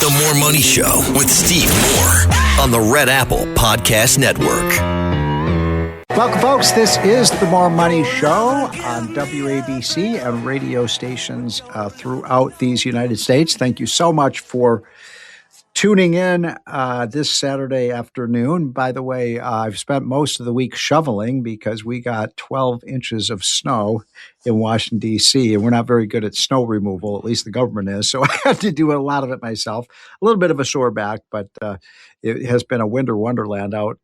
The More Money Show with Steve Moore on the Red Apple Podcast Network. Welcome, folks. This is The More Money Show on WABC and radio stations throughout these United States. Thank you so much for tuning in this Saturday afternoon. By the way, I've spent most of the week shoveling because we got 12 inches of snow in Washington, D.C., and we're not very good at snow removal, at least the government is, so I had to do a lot of it myself. A little bit of a sore back, but it has been a winter wonderland out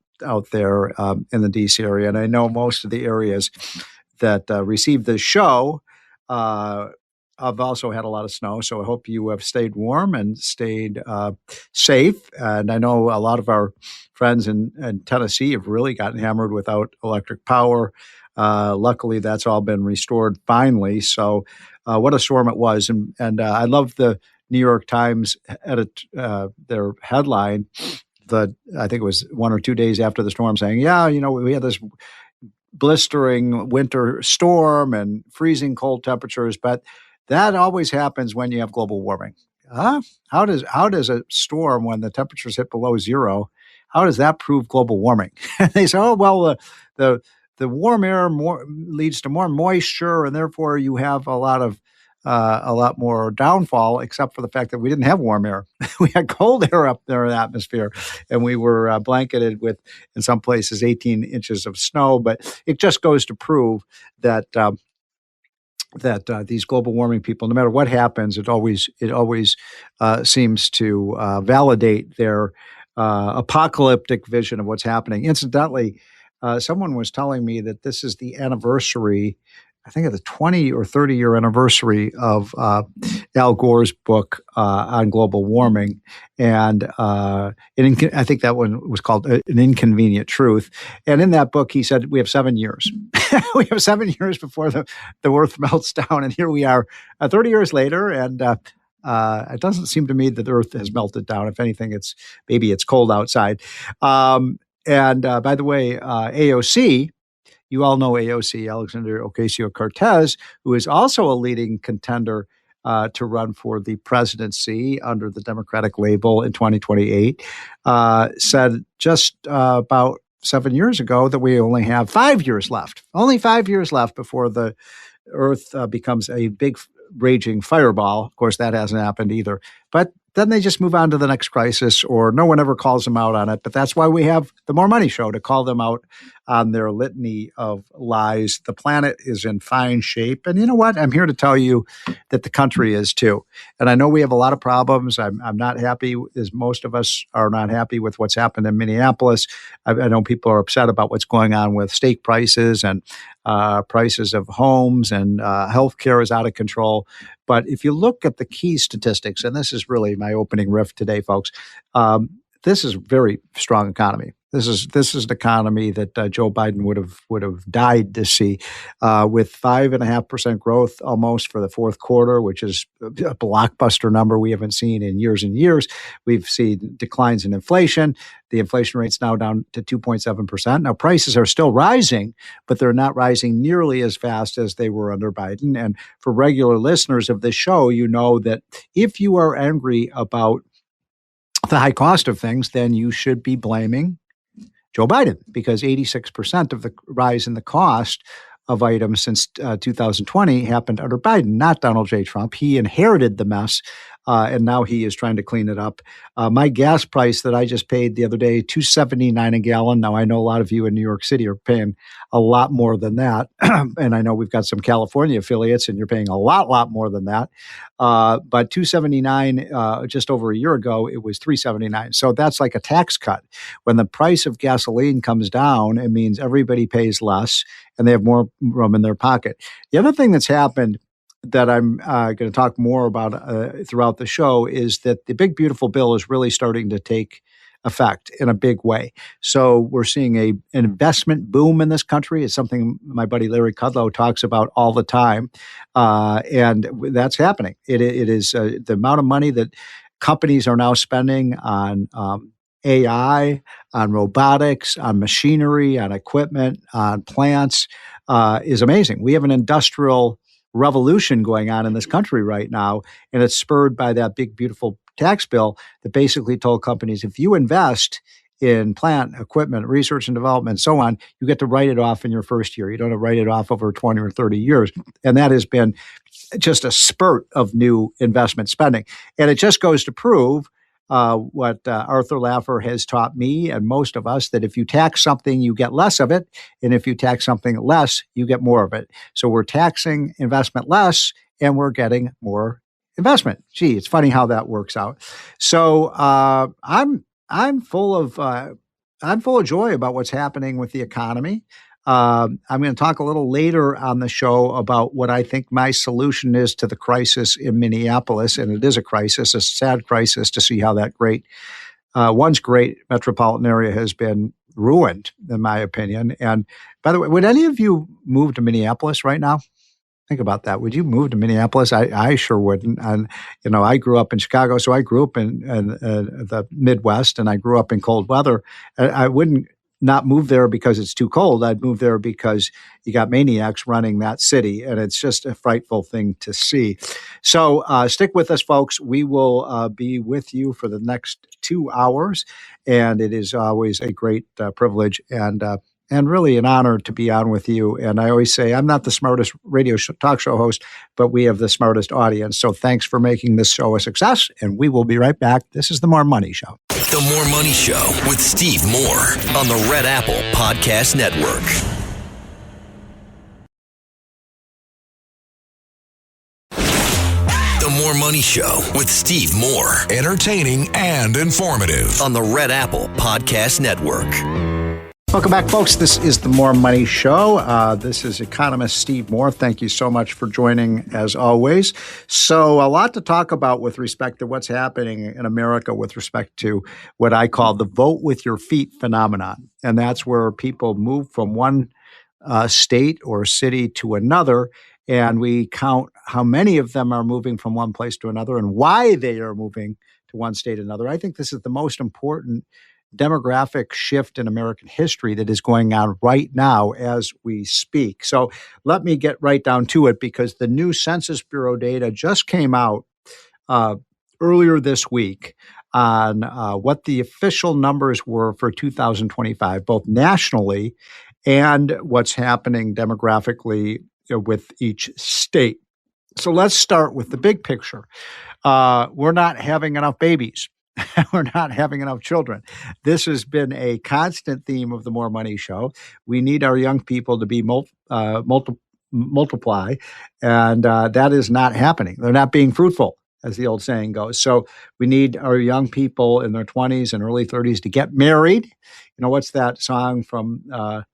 there in the D.C. area, and I know most of the areas that received this show I've also had a lot of snow, so I hope you have stayed warm and stayed safe. And I know a lot of our friends in Tennessee have really gotten hammered without electric power. Luckily, that's all been restored finally. So what a storm it was. And I love the New York Times their headline, I think it was 1 or 2 days after the storm, saying, we had this blistering winter storm and freezing cold temperatures, but that always happens when you have global warming. How does a storm, when the temperatures hit below zero, how does that prove global warming? They say, the warm air leads to more moisture, and therefore you have a lot more downfall, except for the fact that we didn't have warm air. We had cold air up there in the atmosphere, and we were blanketed with, in some places, 18 inches of snow. But it just goes to prove that these global warming people, no matter what happens, it always seems to validate their apocalyptic vision of what's happening. Incidentally, someone was telling me that this is the anniversary, I think of the 20 or 30 year anniversary of Al Gore's book on global warming. And I think that one was called An Inconvenient Truth. And in that book, he said, we have 7 years. We have 7 years before the Earth melts down. And here we are 30 years later. And it doesn't seem to me that the Earth has melted down. If anything, maybe it's cold outside. And by the way, AOC, you all know AOC, Alexandria Ocasio-Cortez, who is also a leading contender to run for the presidency under the Democratic label in 2028, said just about 7 years ago that we only have 5 years left. Only 5 years left before the Earth becomes a big raging fireball. Of course, that hasn't happened either. But then they just move on to the next crisis, or no one ever calls them out on it. But that's why we have the More Money Show, to call them out on their litany of lies. The planet is in fine shape. And you know what? I'm here to tell you that the country is too. And I know we have a lot of problems. I'm not happy, as most of us are not happy with what's happened in Minneapolis. I know people are upset about what's going on with steak prices and prices of homes, and healthcare is out of control. But if you look at the key statistics, and this is really my opening riff today, folks, this is a very strong economy. This is an economy that Joe Biden would have died to see, with 5.5% growth almost for the fourth quarter, which is a blockbuster number we haven't seen in years and years. We've seen declines in inflation. The inflation rate's now down to 2.7%. Now, prices are still rising, but they're not rising nearly as fast as they were under Biden. And for regular listeners of this show, you know that if you are angry about the high cost of things, then you should be blaming Joe Biden, because 86% of the rise in the cost of items since 2020 happened under Biden, not Donald J. Trump. He inherited the mess, and now he is trying to clean it up. My gas price that I just paid the other day, $2.79 a gallon. Now, I know a lot of you in New York City are paying a lot more than that, and I know we've got some California affiliates, and you're paying a lot more than that. But $2.79 just over a year ago, it was $3.79. So that's like a tax cut. When the price of gasoline comes down, it means everybody pays less, and they have more room in their pocket. The other thing that's happened that I'm going to talk more about throughout the show is that the Big Beautiful Bill is really starting to take effect in a big way. So we're seeing an investment boom in this country. It's something my buddy Larry Kudlow talks about all the time, and that's happening. It is the amount of money that companies are now spending on AI, on robotics, on machinery, on equipment, on plants is amazing. We have an industrial revolution going on in this country right now, and it's spurred by that Big Beautiful tax bill that basically told companies, if you invest in plant, equipment, research and development, so on, you get to write it off in your first year. You don't have to write it off over 20 or 30 years. And that has been just a spurt of new investment spending. And it just goes to prove what Arthur Laffer has taught me and most of us, that if you tax something, you get less of it. And if you tax something less, you get more of it. So we're taxing investment less and we're getting more investment. Gee, it's funny how that works out. So I'm full of joy about what's happening with the economy. I'm going to talk a little later on the show about what I think my solution is to the crisis in Minneapolis, and it is a crisis, a sad crisis, to see how that once great metropolitan area has been ruined, in my opinion. And by the way, would any of you move to Minneapolis right now? Think about that. Would you move to Minneapolis? I sure wouldn't. And, I grew up in Chicago, so I grew up in the Midwest, and I grew up in cold weather. I wouldn't not move there because it's too cold. I'd move there because you got maniacs running that city, and it's just a frightful thing to see. So stick with us, folks. We will be with you for the next 2 hours, and it is always a great privilege and really an honor to be on with you. And I always say, I'm not the smartest talk show host, but we have the smartest audience. So thanks for making this show a success. And we will be right back. This is The More Money Show. The More Money Show with Steve Moore on the Red Apple Podcast Network. The More Money Show with Steve Moore. Entertaining and informative on the Red Apple Podcast Network. Welcome back, folks. This is The More Money Show. This is economist Steve Moore. Thank you so much for joining, as always. So a lot to talk about with respect to what's happening in America with respect to what I call the vote with your feet phenomenon. And that's where people move from one state or city to another, and we count how many of them are moving from one place to another and why they are moving to one state to another. I think this is the most important demographic shift in American history that is going on right now as we speak. So let me get right down to it, because the new Census Bureau data just came out earlier this week on what the official numbers were for 2025, both nationally and what's happening demographically with each state. So let's start with the big picture. We're not having enough babies. We're not having enough children. This has been a constant theme of the More Money Show. We need our young people to be multiply, and that is not happening. They're not being fruitful, as the old saying goes. So we need our young people in their 20s and early 30s to get married. What's that song from the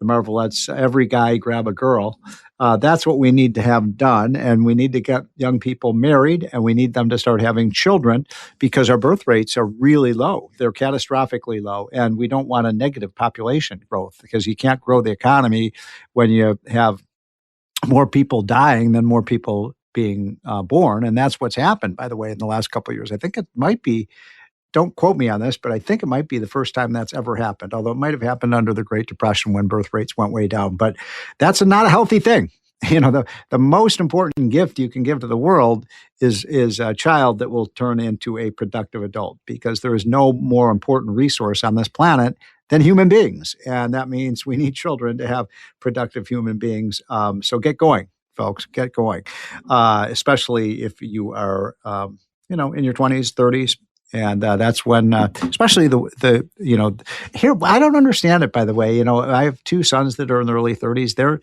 Marvelettes? Every guy grab a girl. That's what we need to have done. And we need to get young people married, and we need them to start having children, because our birth rates are really low. They're catastrophically low. And we don't want a negative population growth, because you can't grow the economy when you have more people dying than more people being born. And that's what's happened, by the way, in the last couple of years. I think it might be, don't quote me on this, but I think it might be the first time that's ever happened, although it might have happened under the Great Depression when birth rates went way down. But that's not a healthy thing. The most important gift you can give to the world is a child that will turn into a productive adult, because there is no more important resource on this planet than human beings. And that means we need children to have productive human beings. So get going, folks, get going, especially if you are, in your 20s, 30s. And that's when, especially here, I don't understand it, by the way. I have two sons that are in their early 30s.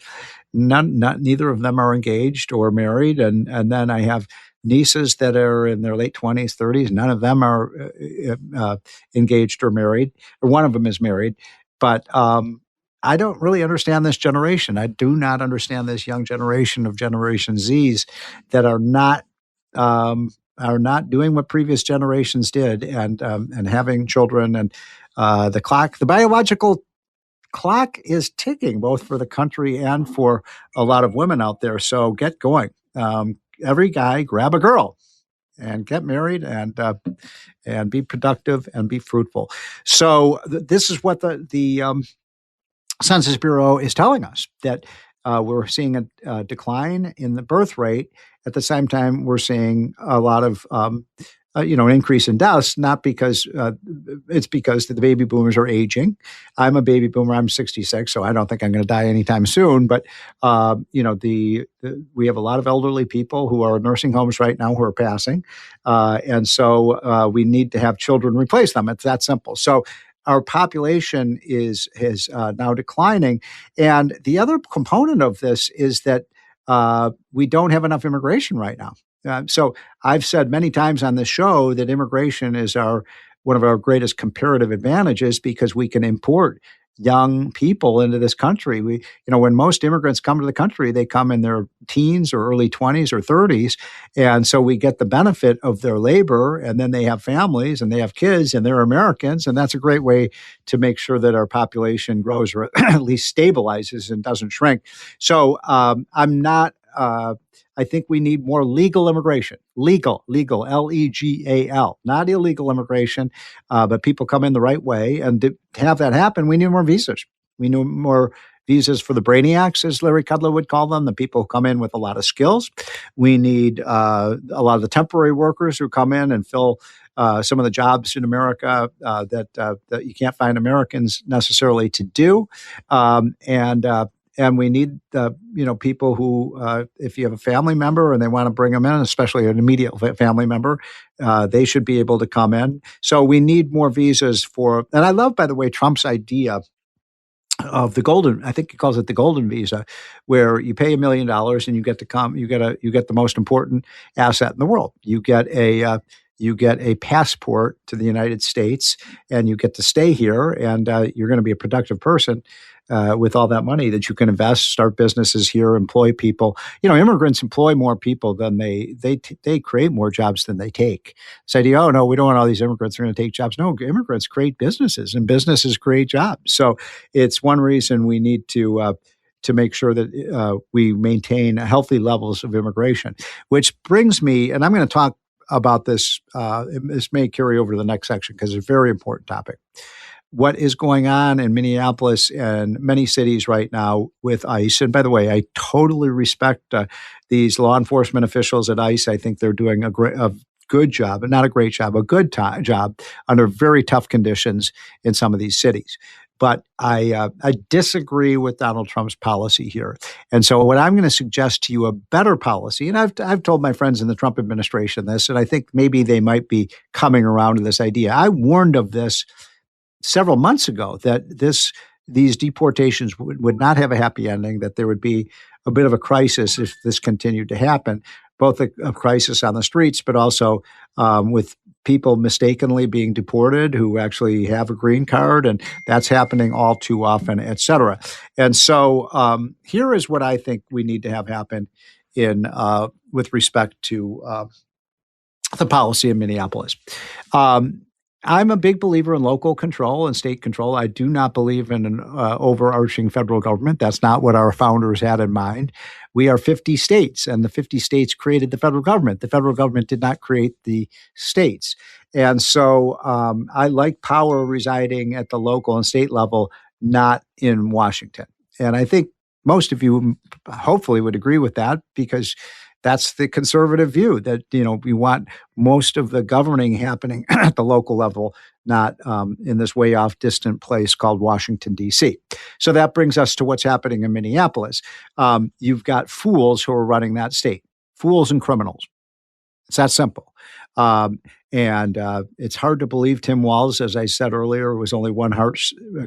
Neither of them are engaged or married. And then I have nieces that are in their late 20s, 30s. None of them are engaged or married, or one of them is married. But I don't really understand this generation. I do not understand this young generation of Generation Zs that are not doing what previous generations did, and having children. And the biological clock is ticking, both for the country and for a lot of women out there. So get going. Every guy grab a girl and get married, and be productive and be fruitful. So this is what the Census Bureau is telling us, that we're seeing a decline in the birth rate. At the same time, we're seeing a lot of an increase in deaths, not because it's because the baby boomers are aging. I'm a baby boomer. I'm 66, so I don't think I'm going to die anytime soon. But we have a lot of elderly people who are in nursing homes right now who are passing, and so we need to have children replace them. It's that simple. So our population is now declining, and the other component of this is that we don't have enough immigration right now. So I've said many times on this show that immigration is one of our greatest comparative advantages because we can import young people into this country. When most immigrants come to the country, they come in their teens or early 20s or 30s. And so we get the benefit of their labor, and then they have families and they have kids and they're Americans. And that's a great way to make sure that our population grows or at least stabilizes and doesn't shrink. So I think we need more legal immigration. Legal, Legal, not illegal immigration, but people come in the right way. And to have that happen, we need more visas. We need more visas for the brainiacs, as Larry Kudlow would call them, the people who come in with a lot of skills. We need a lot of the temporary workers who come in and fill some of the jobs in America that you can't find Americans necessarily to do. And we need, people who, if you have a family member and they want to bring them in, especially an immediate family member, they should be able to come in. So we need more visas and I love, by the way, Trump's idea of the golden, I think he calls it the golden visa, where you pay $1 million and you get to come, you get the most important asset in the world. You get a passport to the United States, and you get to stay here, and you're going to be a productive person with all that money that you can invest, start businesses here, employ people. Immigrants employ more people than they create more jobs than they take. This idea, oh no, we don't want all these immigrants are going to take jobs. No, immigrants create businesses, and businesses create jobs. So it's one reason we need to make sure that we maintain healthy levels of immigration. Which brings me, and I'm going to talk about this. This may carry over to the next section because it's a very important topic. What is going on in Minneapolis and many cities right now with ICE. And by the way, I totally respect these law enforcement officials at ICE. I think they're doing a good job, but not a great job, a good job under very tough conditions in some of these cities. But I disagree with Donald Trump's policy here. And so what I'm going to suggest to you a better policy, and I've told my friends in the Trump administration this, and I think maybe they might be coming around to this idea. I warned of this several months ago, that these deportations would not have a happy ending, that there would be a bit of a crisis if this continued to happen, both a crisis on the streets, but also with people mistakenly being deported who actually have a green card, and that's happening all too often, et cetera. And so here is what I think we need to have happen with respect to the policy in Minneapolis. I'm a big believer in local control and state control. I do not believe in an overarching federal government. That's not what our founders had in mind. We are 50 states, and the 50 states created the federal government. The federal government did not create the states. And so I like power residing at the local and state level, not in Washington. And I think most of you hopefully would agree with that, because that's the conservative view, that, we want most of the governing happening at the local level, not in this way off distant place called Washington, D.C. So that brings us to what's happening in Minneapolis. You've got fools who are running that state, fools and criminals. It's that simple. And it's hard to believe Tim Walz, as I said earlier, was only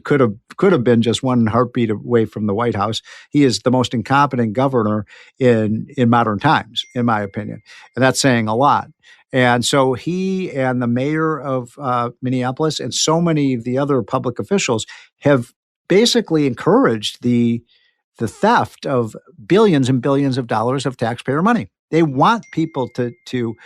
could have been just one heartbeat away from the White House. He is the most incompetent governor in modern times, in my opinion. And that's saying a lot. And so he and the mayor of Minneapolis and so many of the other public officials have basically encouraged the theft of billions and billions of dollars of taxpayer money. They want people to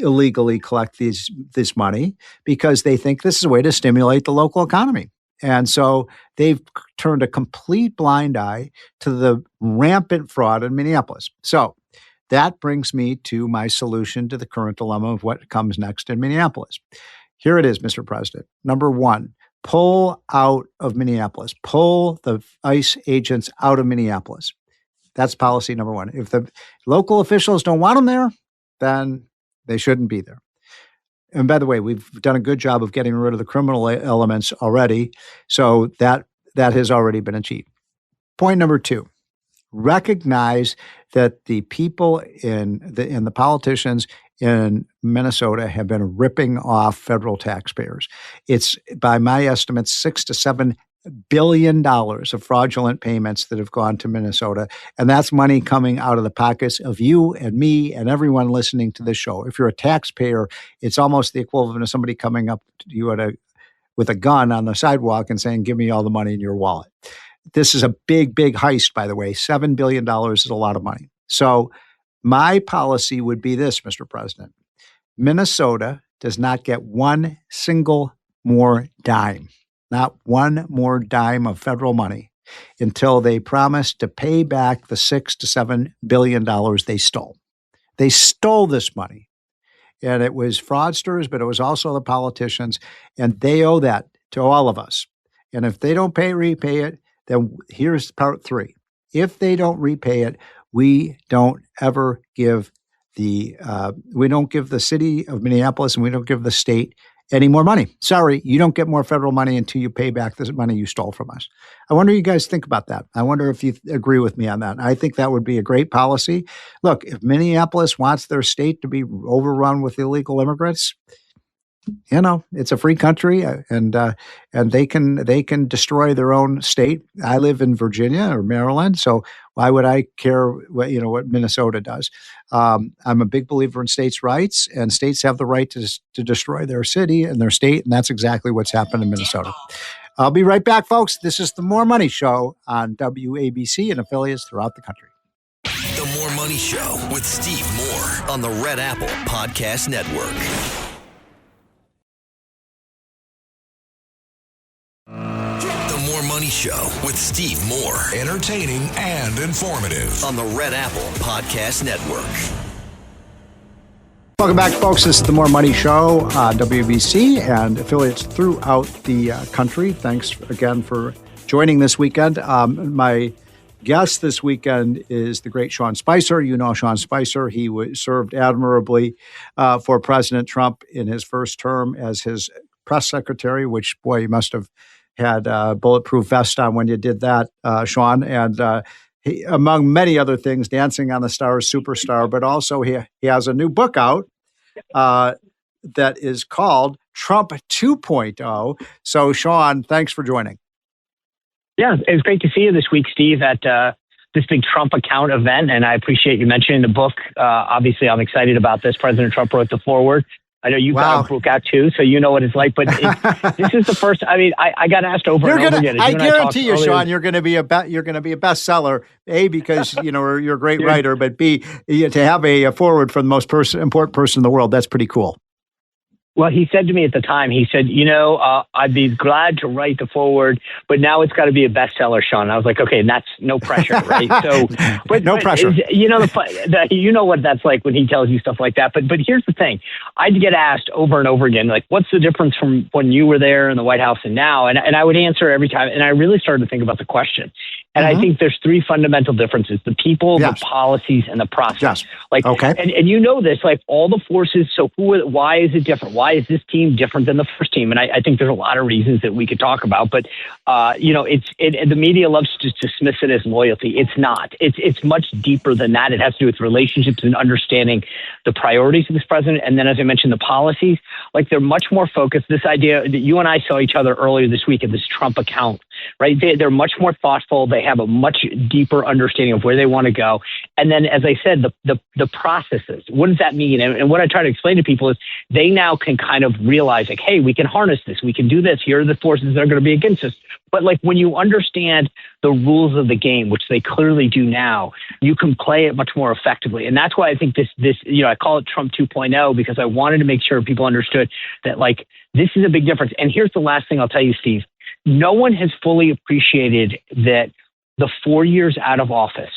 illegally collect this money because they think this is a way to stimulate the local economy. And so they've turned a complete blind eye to the rampant fraud in Minneapolis. So that brings me to my solution to the current dilemma of what comes next in Minneapolis. Here it is, Mr. President. Number one, pull out of Minneapolis. Pull the ICE agents out of Minneapolis. That's policy number one. If the local officials don't want them there, then they shouldn't be there. And by the way, we've done a good job of getting rid of the criminal elements already, so that has already been achieved. Point number 2, recognize that the people and the politicians in Minnesota have been ripping off federal taxpayers. It's, by my estimates, $6 to $7 billion of fraudulent payments that have gone to Minnesota. And that's money coming out of the pockets of you and me and everyone listening to this show. If you're a taxpayer, it's almost the equivalent of somebody coming up to you with a gun on the sidewalk and saying, give me all the money in your wallet. This is a big, big heist, by the way. $7 billion is a lot of money. So my policy would be this, Mr. President. Minnesota does not get one single more dime. Not one more dime of federal money until they promise to pay back the $6 to $7 billion they stole. They stole this money. And it was fraudsters, but it was also the politicians. And they owe that to all of us. And if they don't repay it, then here's part 3. If they don't repay it, we don't ever give the city of Minneapolis and we don't give the state any more money. Sorry, you don't get more federal money until you pay back the money you stole from us. I wonder you guys think about that. I wonder if you agree with me on that. I think that would be a great policy. Look, if Minneapolis wants their state to be overrun with illegal immigrants, it's a free country, and they can destroy their own state. I live in Virginia or Maryland, so why would I care what Minnesota does? I'm a big believer in states' rights, and states have the right to destroy their city and their state, and that's exactly what's happened in Minnesota. I'll be right back, folks. This is the More Money Show on WABC and affiliates throughout the country. The More Money Show with Steve Moore on the Red Apple Podcast Network. The More Money Show with Steve Moore. Entertaining and informative. On the Red Apple Podcast Network. Welcome back, folks. This is the More Money Show on WBC and affiliates throughout the country. Thanks again for joining this weekend. My guest this weekend is the great Sean Spicer. You know Sean Spicer. He served admirably for President Trump in his first term as his press secretary, which, boy, you must have had a bulletproof vest on when you did that, Sean. And he, among many other things, Dancing on the Stars superstar, but also he has a new book out that is called Trump 2.0. So, Sean, thanks for joining. Yeah, it was great to see you this week, Steve, at this big Trump account event. And I appreciate you mentioning the book. Obviously, I'm excited about this. President Trump wrote the foreword. I know you've got a book out too, so you know what it's like. But this is the first. I mean, I got asked over and over again. I guarantee you, Sean, you're going to be a bestseller. A, because you're a great writer, but B, to have a forward from the most important person in the world. That's pretty cool. Well, he said to me at the time, he said, I'd be glad to write the foreword, but now it's got to be a bestseller, Sean. And I was like, okay, and that's no pressure, right? So, but no pressure. You know what that's like when he tells you stuff like that. But here's the thing. I'd get asked over and over again, like, what's the difference from when you were there in the White House and now? And I would answer every time. And I really started to think about the question. And I think there's 3 fundamental differences: the people, the policies, and the process. Yes. Okay. And you know this, like all the forces. So why is it different? Why is this team different than the first team? And I think there's a lot of reasons that we could talk about, but the media loves to dismiss it as loyalty. It's not. It's much deeper than that. It has to do with relationships and understanding the priorities of this president. And then, as I mentioned, the policies, like they're much more focused. This idea that you and I saw each other earlier this week at this Trump account, right? They're much more thoughtful. They have a much deeper understanding of where they want to go. And then, as I said, the processes. What does that mean? And what I try to explain to people is they now can kind of realize, like, hey, we can harness this. We can do this. Here are the forces that are going to be against us. But like when you understand the rules of the game, which they clearly do now, you can play it much more effectively. And that's why I think this I call it Trump 2.0, because I wanted to make sure people understood that, like, this is a big difference. And here's the last thing I'll tell you, Steve. No one has fully appreciated that the 4 years out of office,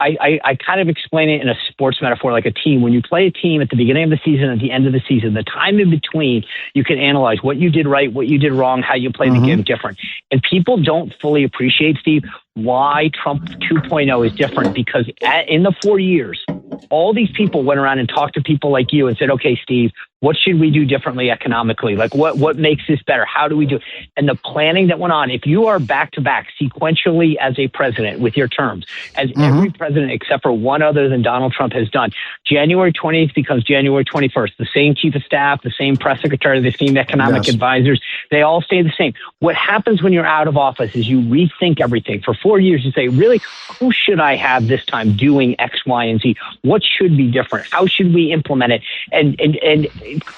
I kind of explain it in a sports metaphor, like a team. When you play a team at the beginning of the season, at the end of the season, the time in between, you can analyze what you did right, what you did wrong, how you play the game different. And people don't fully appreciate, Steve, why Trump 2.0 is different, because in the 4 years, all these people went around and talked to people like you and said, okay, Steve, what should we do differently economically? Like what makes this better? How do we do it? And the planning that went on, if you are back to back sequentially as a president with your terms, as every president except for one other than Donald Trump has done, January 20th becomes January 21st. The same chief of staff, the same press secretary, the same economic advisors, they all stay the same. What happens when you're out of office is you rethink everything. For 4 years, you say, really, who should I have this time doing X, Y, and Z? What should be different? How should we implement it? And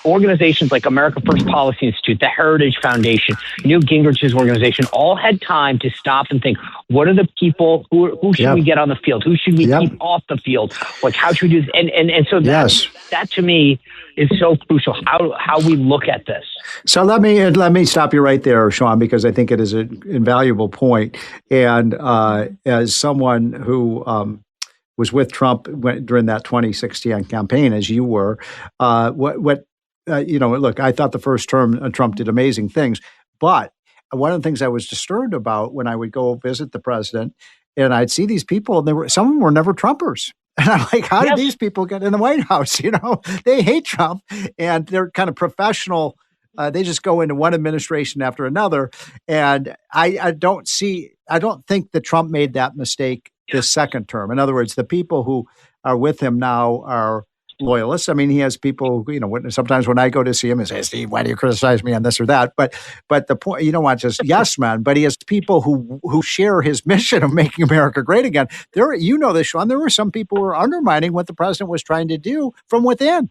organizations like America First Policy Institute, the Heritage Foundation, Newt Gingrich's organization, all had time to stop and think, what are the people, who should we get on the field? Who should we keep off the field? Like, how should we do this? And so that to me is so crucial, how we look at this. So let me stop you right there, Sean, because I think it is an invaluable point. And as someone who was with Trump during that 2016 campaign, as you were, look, I thought the first term Trump did amazing things, but one of the things I was disturbed about when I would go visit the president, and I'd see these people, and some of them were never Trumpers. And I'm like, how did these people get in the White House? They hate Trump, and they're kind of professional. They just go into one administration after another. And I don't think that Trump made that mistake this second term. In other words, the people who are with him now are loyalists. I mean, he has people, sometimes when I go to see him, he says, Steve, why do you criticize me on this or that? But the point, you don't want just yes, man, but he has people who share his mission of making America great again. This, Sean, there were some people who were undermining what the president was trying to do from within.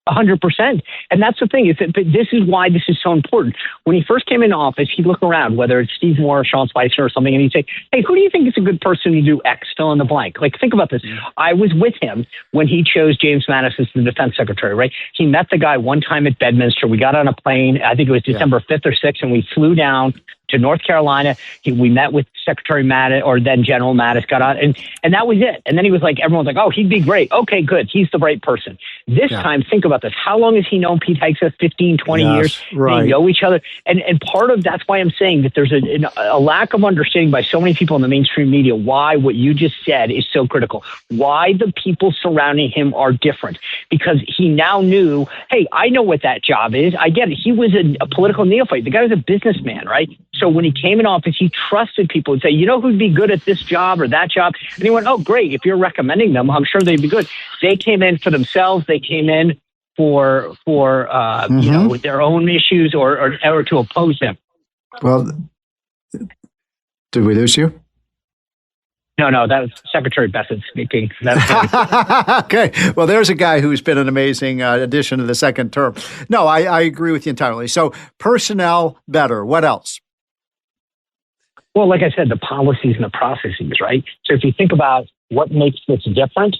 100%. And that's the thing, is that this is why this is so important. When he first came into office, he'd look around, whether it's Steve Moore or Sean Spicer or something, and he'd say, hey, who do you think is a good person to do X, fill in the blank? Like, think about this. I was with him when he chose James Mattis as the defense secretary, right? He met the guy one time at Bedminster. We got on a plane, I think it was December 5th or 6th, and we flew down to North Carolina. We met with Secretary Mattis, or then General Mattis, got on, and that was it. And then he was like, everyone's like, oh, he'd be great. Okay, good. He's the right person. This time, think about this. How long has he known Pete Hegseth? 15, 20 years? Right. They know each other. And part of that's why I'm saying that there's a lack of understanding by so many people in the mainstream media why what you just said is so critical. Why the people surrounding him are different. Because he now knew, hey, I know what that job is. I get it. He was a political neophyte. The guy was a businessman, right? So when he came in office, he trusted people and say, you know who'd be good at this job or that job? And he went, oh, great. If you're recommending them, I'm sure they'd be good. They came in for themselves. They came in for their own issues or to oppose them. Well, did we lose you? No, that was Secretary Bassett speaking. Okay. Well, there's a guy who's been an amazing addition to the second term. No, I agree with you entirely. So personnel better. What else? Well, like I said, the policies and the processes, right? So if you think about what makes this different,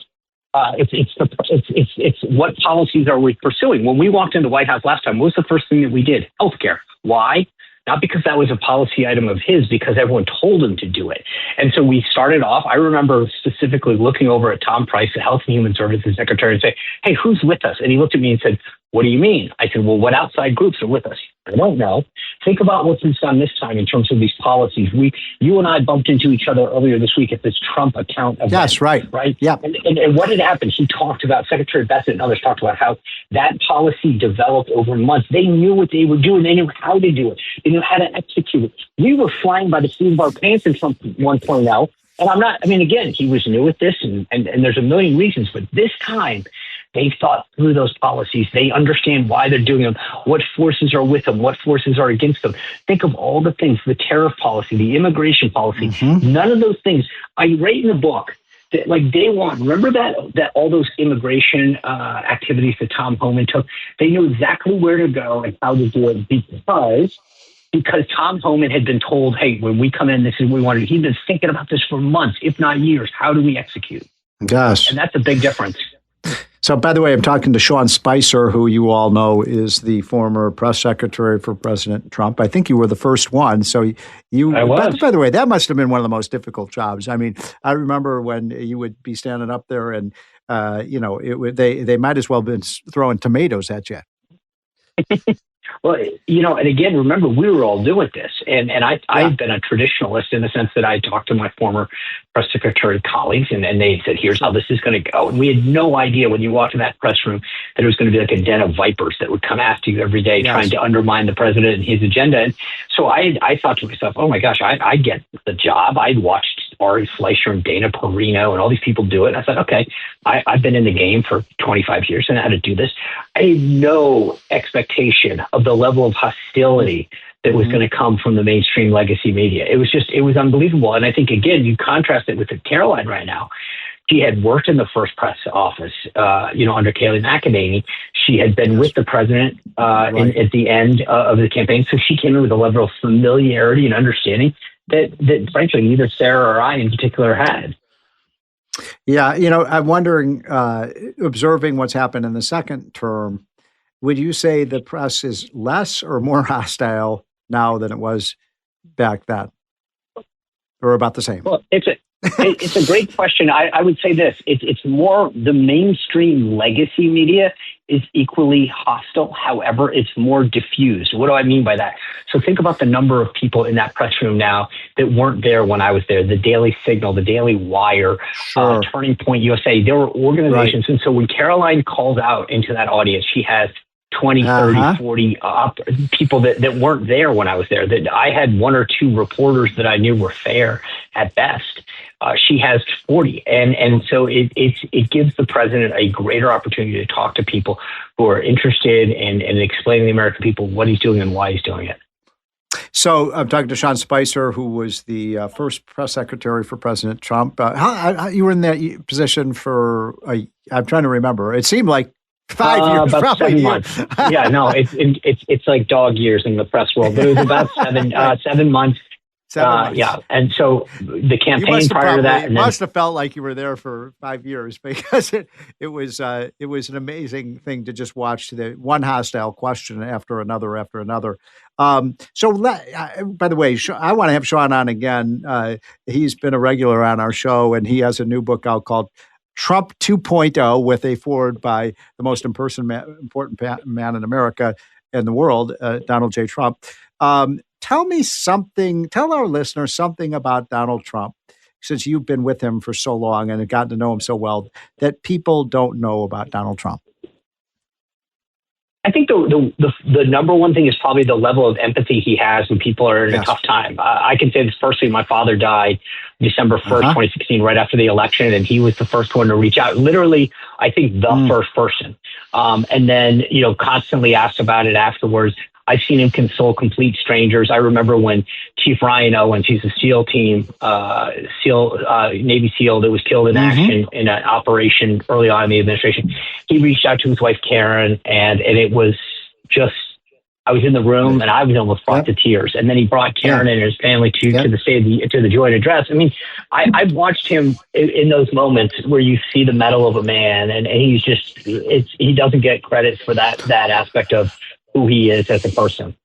it's what policies are we pursuing? When we walked into the White House last time, what was the first thing that we did? Healthcare. Why? Not because that was a policy item of his, because everyone told him to do it. And so we started off, I remember specifically looking over at Tom Price, the Health and Human Services Secretary, and say, hey, who's with us? And he looked at me and said, what do you mean? I said, well, what outside groups are with us? I don't know. Think about what's been done this time in terms of these policies. You and I bumped into each other earlier this week at this Trump account event. That's right. Right? Yeah. And what had happened? He talked about, Secretary Bassett and others talked about how that policy developed over months. They knew what they were doing. They knew how to do it. They knew how to execute it. We were flying by the seat of our pants in Trump 1.0. And again, he was new at this and there's a million reasons, but this time, they thought through those policies. They understand why they're doing them, what forces are with them, what forces are against them. Think of all the things, the tariff policy, the immigration policy. None of those things. I write in the book that, like, day one, remember that all those immigration activities that Tom Homan took, they knew exactly where to go and how to do it because Tom Homan had been told, hey, when we come in, this is what we want to do. He'd been thinking about this for months, if not years. How do we execute? Gosh. And that's a big difference. So, by the way, I'm talking to Sean Spicer, who you all know is the former press secretary for President Trump. I think you were the first one. So you, I was. By the way, that must have been one of the most difficult jobs. I mean, I remember when you would be standing up there and, they might as well have been throwing tomatoes at you. Well, and again, remember, we were all new at this. And I've been a traditionalist in the sense that I talked to my former press secretary colleagues, and they said, here's how this is going to go. And we had no idea when you walked in that press room that it was going to be like a den of vipers that would come after you every day trying to undermine the president and his agenda. And so I thought to myself, oh, my gosh, I get the job. I'd watched Ari Fleischer and Dana Perino and all these people do it. And I thought, okay, I've been in the game for 25 years and I know how to do this. I had no expectation of the level of hostility that was going to come from the mainstream legacy media. It was unbelievable. And I think, again, you contrast it with Caroline right now. She had worked in the first press office, under Kayleigh McEnany. She had been with the president at the end of the campaign. So she came in with a level of familiarity and understanding that frankly, neither Sarah or I in particular had. Yeah, I'm wondering, observing what's happened in the second term, would you say the press is less or more hostile now than it was back then? Or about the same? Well, it's a great question. I would say this. It's more the mainstream legacy media is equally hostile. However, it's more diffused. What do I mean by that? So think about the number of people in that press room now that weren't there when I was there. The Daily Signal, the Daily Wire, Turning Point USA. There were organizations. Right. And so when Caroline calls out into that audience, she has 20, 30, 40 people that weren't there when I was there. That I had one or two reporters that I knew were fair at best. She has 40. And so it gives the president a greater opportunity to talk to people who are interested in explaining to the American people what he's doing and why he's doing it. So I'm talking to Sean Spicer, who was the first press secretary for President Trump. How you were in that position for, I'm trying to remember. It seemed like 5 years, about 7 months. Yeah, no, it's like dog years in the press world, but it was about 7 months. 7 months. Yeah, and so the campaign prior to that, it must have felt like you were there for 5 years, because it was an amazing thing to just watch the one hostile question after another. So, by the way, I want to have Sean on again. He's been a regular on our show, and he has a new book out called Trump 2.0, with a foreword by the most important man in America and the world, Donald J. Trump. Tell our listeners something about Donald Trump, since you've been with him for so long and have gotten to know him so well, that people don't know about Donald Trump. I think the number one thing is probably the level of empathy he has when people are in a tough time. I can say this personally. My father died December 1st, 2016, right after the election, and he was the first one to reach out. Literally, I think the first person. And then, constantly asked about it afterwards. I've seen him console complete strangers. I remember when Chief Ryan Owens, he's a SEAL team, Navy SEAL that was killed in action in an operation early on in the administration. He reached out to his wife, Karen, and it was just, I was in the room and I was almost brought to tears. And then he brought Karen and his family to the joint address. I mean, I've watched him in those moments where you see the mettle of a man, and he's just, he doesn't get credit for that aspect of who he is as a person.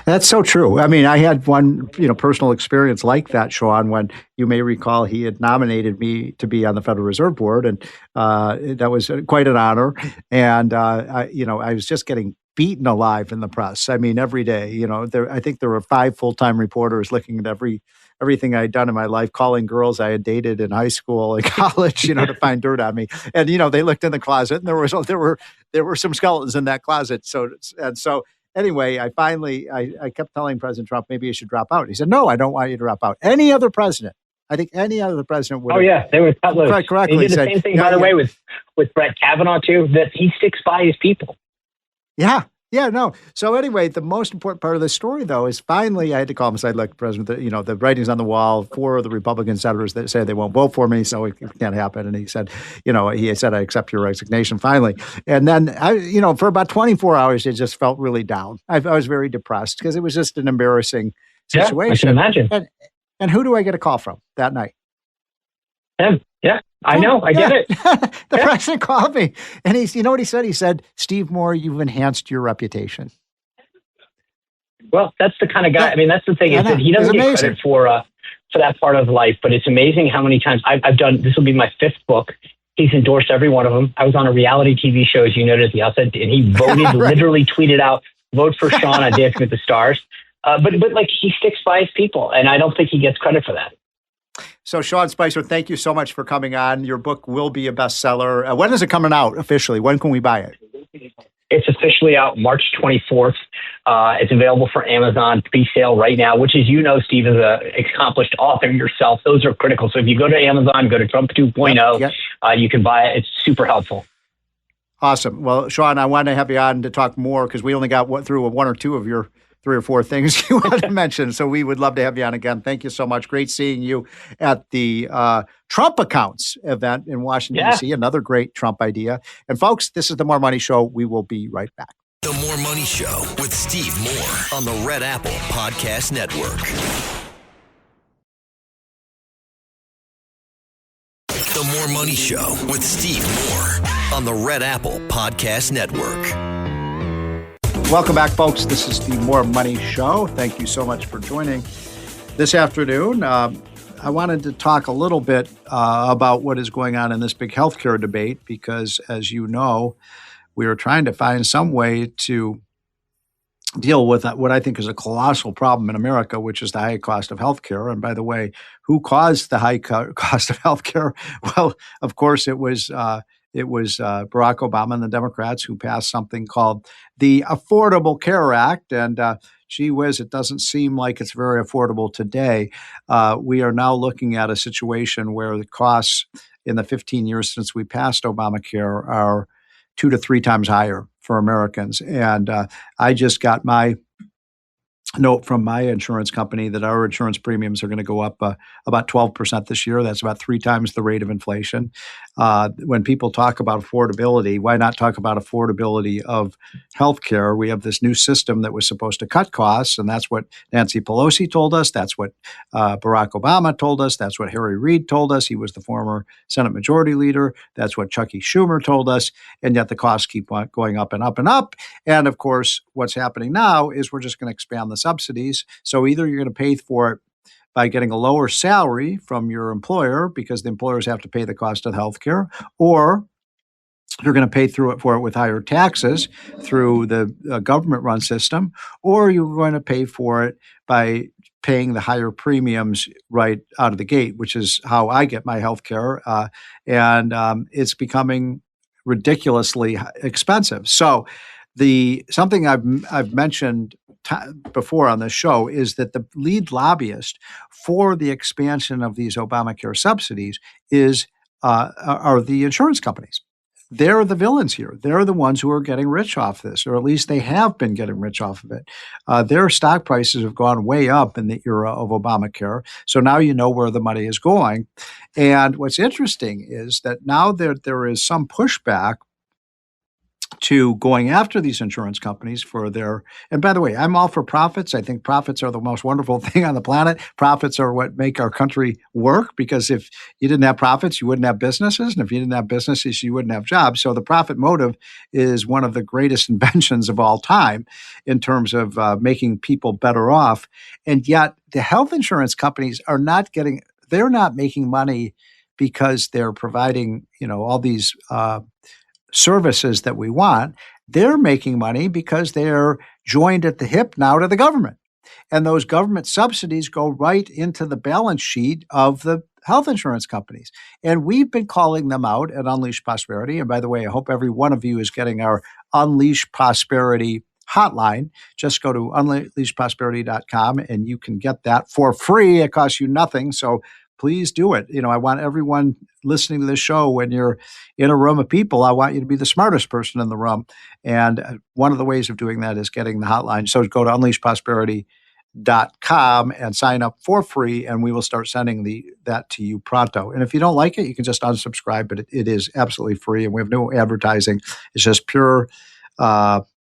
That's so true. I mean, I had one, personal experience like that, Sean, when you may recall he had nominated me to be on the Federal Reserve Board, and that was quite an honor. And I was just getting beaten alive in the press. I mean, every day. I think there were 5 full-time reporters looking at everything I had done in my life, calling girls I had dated in high school and college, to find dirt on me. And they looked in the closet, and there were some skeletons in that closet. So anyway, I kept telling President Trump, maybe you should drop out. He said, no, I don't want you to drop out. Any other president, I think any other president would. Oh yeah, they were cut loose. Correctly. He did the same thing, by the way, with Brett Kavanaugh too. That he sticks by his people. Yeah, no. So anyway, the most important part of the story, though, is finally I had to call him and say, look, President, the writing's on the wall. 4 of the Republican senators that say they won't vote for me, so it can't happen. And he said, I accept your resignation finally. And then, for about 24 hours, it just felt really down. I was very depressed because it was just an embarrassing situation. Yeah, I can imagine. And who do I get a call from that night? Him. Yeah. I know. I get it. The president called me, and you know what he said? He said, Steve Moore, you've enhanced your reputation. Well, that's the kind of guy. I mean, that's the thing. Is that he doesn't get credit for that part of life, but it's amazing how many times I've done. This will be my 5th book. He's endorsed every one of them. I was on a reality TV show, as you noted at the outset, and he voted, literally tweeted out vote for Sean on Dancing with the Stars. But like he sticks by his people, and I don't think he gets credit for that. So, Sean Spicer, thank you so much for coming on. Your book will be a bestseller. When is it coming out officially? When can we buy it? It's officially out March 24th. It's available for Amazon pre-sale right now, which, as you know, Steve, is an accomplished author yourself. Those are critical. So if you go to Amazon, go to Trump 2.0, you can buy it. It's super helpful. Awesome. Well, Sean, I want to have you on to talk more because we only got through one or two of your 3 or 4 things you wanted to mention. So we would love to have you on again. Thank you so much. Great seeing you at the Trump Accounts event in Washington, D.C. Another great Trump idea. And folks, this is the More Money Show. We will be right back. The More Money Show with Steve Moore on the Red Apple Podcast Network. The More Money Show with Steve Moore on the Red Apple Podcast Network. Welcome back, folks. This is the More Money Show. Thank you so much for joining this afternoon. I wanted to talk a little bit about what is going on in this big healthcare debate because, as you know, we are trying to find some way to deal with what I think is a colossal problem in America, which is the high cost of healthcare. And by the way, who caused the high cost of healthcare? Well, of course, it was Barack Obama and the Democrats who passed something called the Affordable Care Act. And gee whiz, it doesn't seem like it's very affordable today. We are now looking at a situation where the costs in the 15 years since we passed Obamacare are 2 to 3 times higher for Americans. And I just got my note from my insurance company that our insurance premiums are going to go up about 12% this year. That's about 3 times the rate of inflation. When people talk about affordability, why not talk about affordability of healthcare? We have this new system that was supposed to cut costs, and that's what Nancy Pelosi told us. That's what Barack Obama told us. That's what Harry Reid told us. He was the former Senate Majority Leader. That's what Chucky Schumer told us. And yet the costs keep on going up and up and up. And of course, what's happening now is we're just going to expand the subsidies. So either you're going to pay for it by getting a lower salary from your employer because the employers have to pay the cost of healthcare, or you're going to pay for it with higher taxes through the government-run system, or you're going to pay for it by paying the higher premiums right out of the gate, which is how I get my healthcare, and it's becoming ridiculously expensive. So something I've mentioned before on this show is that the lead lobbyist for the expansion of these Obamacare subsidies are the insurance companies. They're the villains here. They're the ones who are getting rich off this, or at least they have been getting rich off of it. Their stock prices have gone way up in the era of Obamacare. So now you know where the money is going. And what's interesting is that now there is some pushback to going after these insurance companies for and by the way, I'm all for profits. I think profits are the most wonderful thing on the planet. Profits are what make our country work, because if you didn't have profits, you wouldn't have businesses. And if you didn't have businesses, you wouldn't have jobs. So the profit motive is one of the greatest inventions of all time in terms of making people better off. And yet the health insurance companies they're not making money because they're providing, all these services that we want. They're making money because they're joined at the hip now to the government. And those government subsidies go right into the balance sheet of the health insurance companies. And we've been calling them out at Unleash Prosperity. And by the way, I hope every one of you is getting our Unleash Prosperity hotline. Just go to unleashprosperity.com and you can get that for free. It costs you nothing. So please do it. I want everyone listening to this show, when you're in a room of people, I want you to be the smartest person in the room. And one of the ways of doing that is getting the hotline. So go to unleashprosperity.com and sign up for free, and we will start sending that to you pronto. And if you don't like it, you can just unsubscribe, but it is absolutely free, and we have no advertising. It's just pure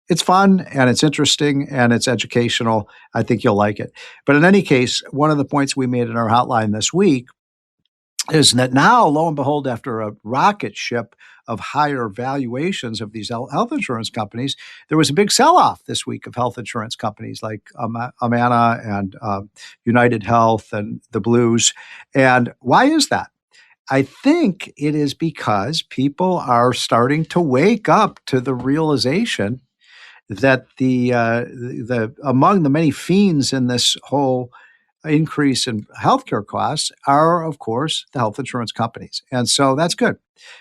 it's fun and it's interesting and it's educational. I think you'll like it. But in any case, one of the points we made in our hotline this week is that now, lo and behold, after a rocket ship of higher valuations of these health insurance companies, there was a big sell-off this week of health insurance companies like Humana and United Health and the Blues. And why is that? I think it is because people are starting to wake up to the realization that the among the many fiends in this whole increase in healthcare costs are, of course, the health insurance companies. And so that's good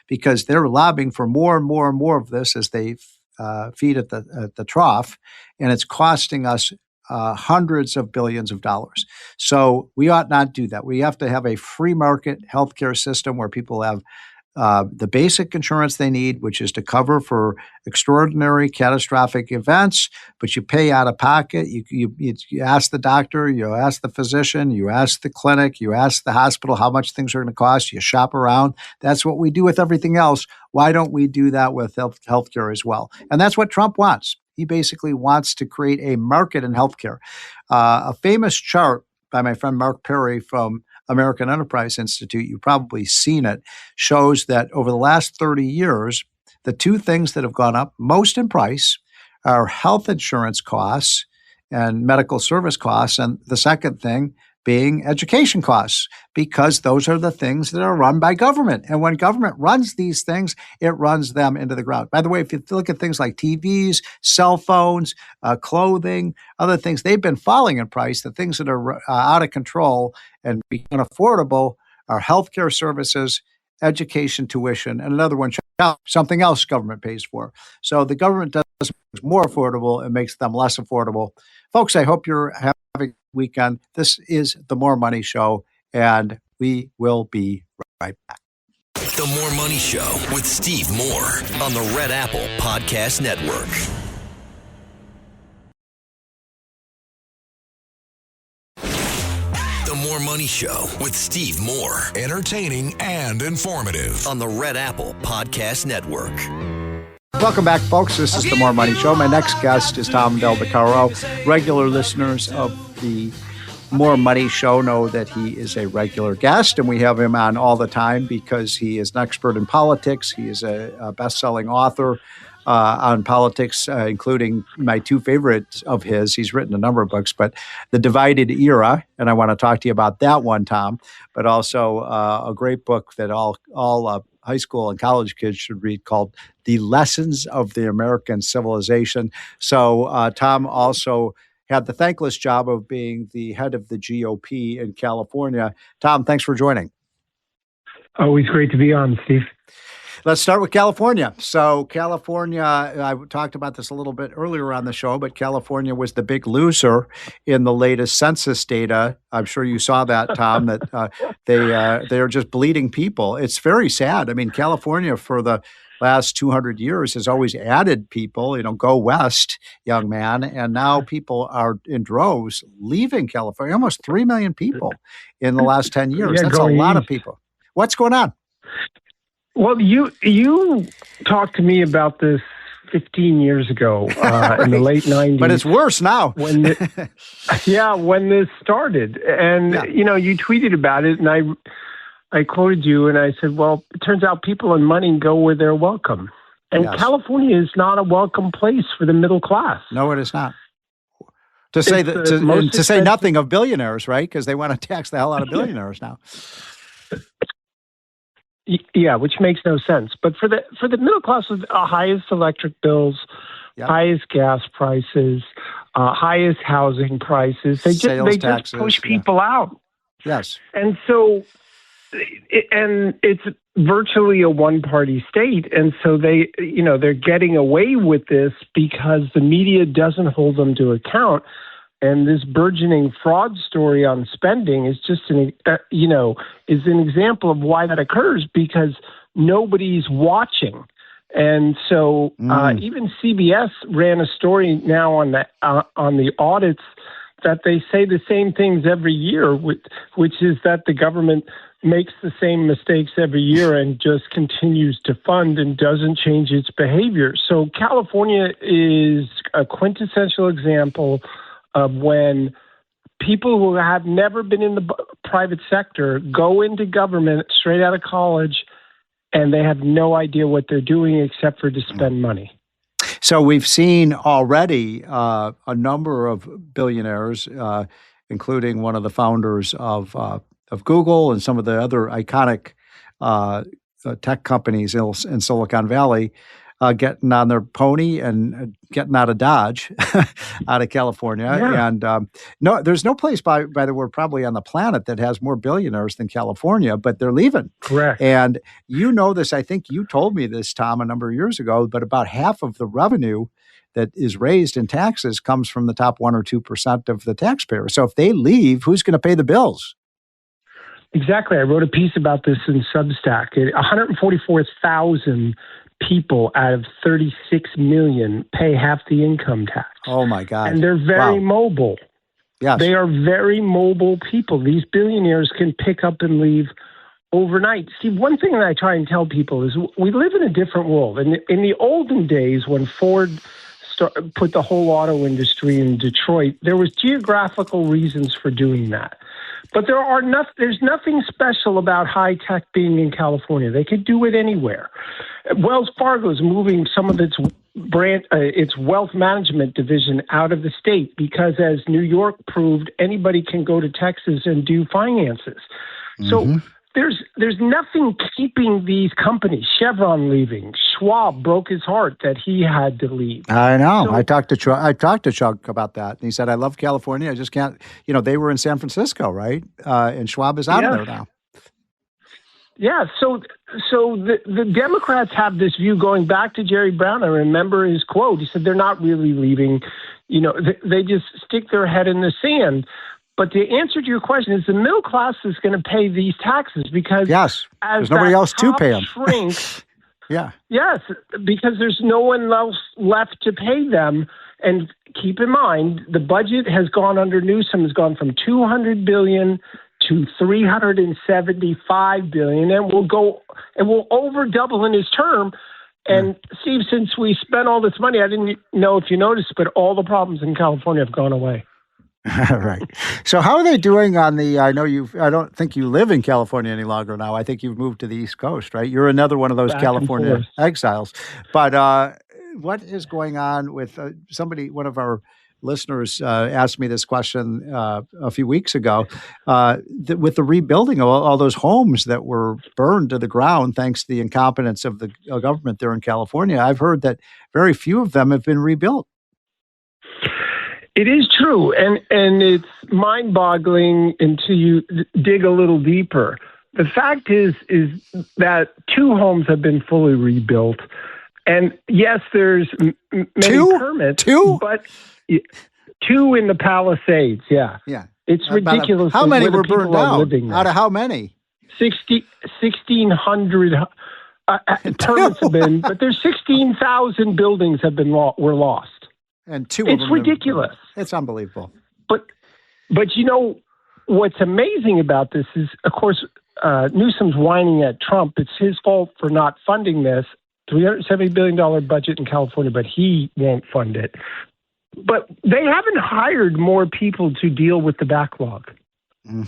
because they're lobbying for more and more and more of this as they feed at the trough, and it's costing us hundreds of billions of dollars. So we ought not do that. We have to have a free market healthcare system where people have the basic insurance they need, which is to cover for extraordinary catastrophic events, but you pay out of pocket. You ask the doctor, you ask the physician, you ask the clinic, you ask the hospital how much things are going to cost. You shop around. That's what we do with everything else. Why don't we do that with healthcare as well? And that's what Trump wants. He basically wants to create a market in healthcare. A famous chart by my friend Mark Perry from American Enterprise Institute, you've probably seen it, shows that over the last 30 years, the two things that have gone up most in price are health insurance costs and medical service costs, and the second thing being education costs, because those are the things that are run by government. And when government runs these things, it runs them into the ground. By the way, if you look at things like TVs, cell phones, clothing, other things, they've been falling in price. The things that are out of control and become unaffordable are healthcare services, education, tuition, and another one, something else government pays for. So the government does more affordable and makes them less affordable. Folks, I hope you're having a weekend. This is the More Money Show, and we will be right back. The More Money Show with Steve Moore on the Red Apple Podcast Network. The More Money Show with Steve Moore. Entertaining and informative. On the Red Apple Podcast Network. Welcome back, folks. This is the More Money Show. My next guest is Tom Del Beccaro. Regular listeners of the More Money Show know that he is a regular guest, and we have him on all the time because he is an expert in politics. He is a best-selling author on politics, including my two favorites of his. He's written a number of books, but The Divided Era, and I want to talk to you about that one, Tom, but also a great book that all high school and college kids should read called The Lessons of the American Civilization. So Tom also had the thankless job of being the head of the GOP in California. Tom, thanks for joining. Always great to be on, Steve. Let's start with California. So California, I talked about this a little bit earlier on the show, but California was the big loser in the latest census data. I'm sure you saw that, Tom, that they are just bleeding people. It's very sad. I mean, California for the last 200 years has always added people, go west, young man. And now people are in droves leaving California, almost 3 million people in the last 10 years. That's a lot of people. What's going on? Well, you talked to me about this 15 years ago in the late 90s. But it's worse now. When this started. And, you tweeted about it, and I quoted you, and I said, well, it turns out people and money go where they're welcome. And yes. California is not a welcome place for the middle class. No, it is not. To say nothing of billionaires, right? Because they want to tax the hell out of billionaires now. Yeah, which makes no sense. But for the middle class, with highest electric bills, yep, highest gas prices, highest housing prices, they just push people out. Yes, and so, and it's virtually a one-party state, and so they're getting away with this because the media doesn't hold them to account. And this burgeoning fraud story on spending is just an example of why that occurs, because nobody's watching. And so even CBS ran a story now on the audits that they say the same things every year, which is that the government makes the same mistakes every year and just continues to fund and doesn't change its behavior. So California is a quintessential example of when people who have never been in the private sector go into government straight out of college, and they have no idea what they're doing except for to spend money. So we've seen already a number of billionaires, including one of the founders of Google and some of the other iconic tech companies in Silicon Valley, getting on their pony and getting out of Dodge, out of California. Yeah. And no, there's no place by the way, probably on the planet that has more billionaires than California, but they're leaving. Correct. And you know this, I think you told me this, Tom, a number of years ago, but about half of the revenue that is raised in taxes comes from the top 1 or 2% of the taxpayers. So if they leave, who's going to pay the bills? Exactly. I wrote a piece about this in Substack. 144,000 people out of 36 million pay half the income tax. Oh, my God. And they're very mobile. Yes. They are very mobile people. These billionaires can pick up and leave overnight. See, one thing that I try and tell people is we live in a different world. And in the olden days, when Ford put the whole auto industry in Detroit, there was geographical reasons for doing that. But there's nothing special about high tech being in California. They could do it anywhere. Wells Fargo is moving some of its wealth management division out of the state because, as New York proved, anybody can go to Texas and do finances. So there's nothing keeping these companies. Chevron leaving. Schwab broke his heart that he had to leave. I know. So, I talked to Chuck about that. And he said, I love California. I just can't, they were in San Francisco, right? And Schwab is out of there now. Yeah. So the Democrats have this view going back to Jerry Brown. I remember his quote. He said, they're not really leaving. They just stick their head in the sand. But the answer to your question is the middle class is going to pay these taxes because there's nobody else to pay them. Shrinks, yeah. Yes, because there's no one else left to pay them. And keep in mind, the budget has gone under Newsom has gone from $200 billion to $375 billion, and will over double in his term. And Steve, since we spent all this money, I didn't know if you noticed, but all the problems in California have gone away. Right. So how are they doing on the, I don't think you live in California any longer now. I think you've moved to the East Coast, right? You're another one of those California exiles. But what is going on with one of our listeners asked me this question a few weeks ago, with the rebuilding of all those homes that were burned to the ground thanks to the incompetence of the government there in California. I've heard that very few of them have been rebuilt. It is true, and it's mind-boggling until you dig a little deeper. The fact is that 2 homes have been fully rebuilt, and yes, there's many permits. 2? But 2 in the Palisades, yeah. It's ridiculous. How many were burned down? Out of how many? 1,600 permits have been, but there's 16,000 buildings were lost. And 2 it's ridiculous. It's unbelievable. But what's amazing about this is, of course, Newsom's whining at Trump. It's his fault for not funding this $370 billion budget in California, but he won't fund it. But they haven't hired more people to deal with the backlog.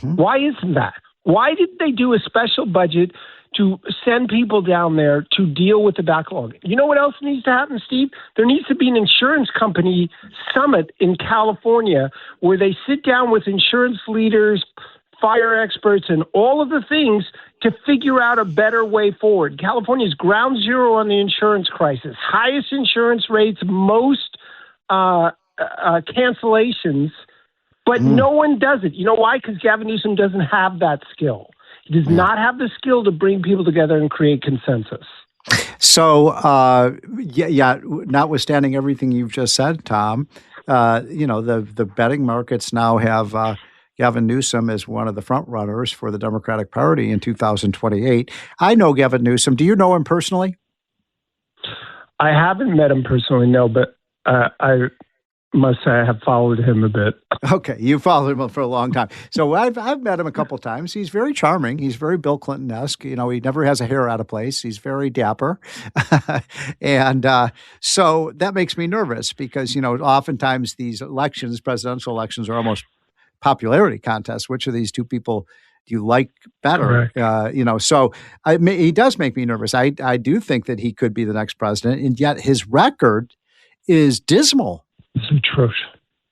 Why isn't that? Why didn't they do a special budget to send people down there to deal with the backlog? You know what else needs to happen, Steve? There needs to be an insurance company summit in California where they sit down with insurance leaders, fire experts, and all of the things to figure out a better way forward. California is ground zero on the insurance crisis. Highest insurance rates, most cancellations, but no one does it. You know why? Because Gavin Newsom doesn't have that skill. He does not have the skill to bring people together and create consensus. So, notwithstanding everything you've just said, Tom, the betting markets now have Gavin Newsom as one of the front runners for the Democratic Party in 2028. I know Gavin Newsom. Do you know him personally? I haven't met him personally, no, but I must say I have followed him a bit. Okay, you followed him for a long time. So I've met him a couple times. He's very charming. He's very Bill Clinton-esque. He never has a hair out of place. He's very dapper. And so that makes me nervous because, oftentimes these elections, presidential elections, are almost popularity contests. Which of these 2 people do you like better? So he does make me nervous. I do think that he could be the next president, and yet his record is dismal. It's atrocious.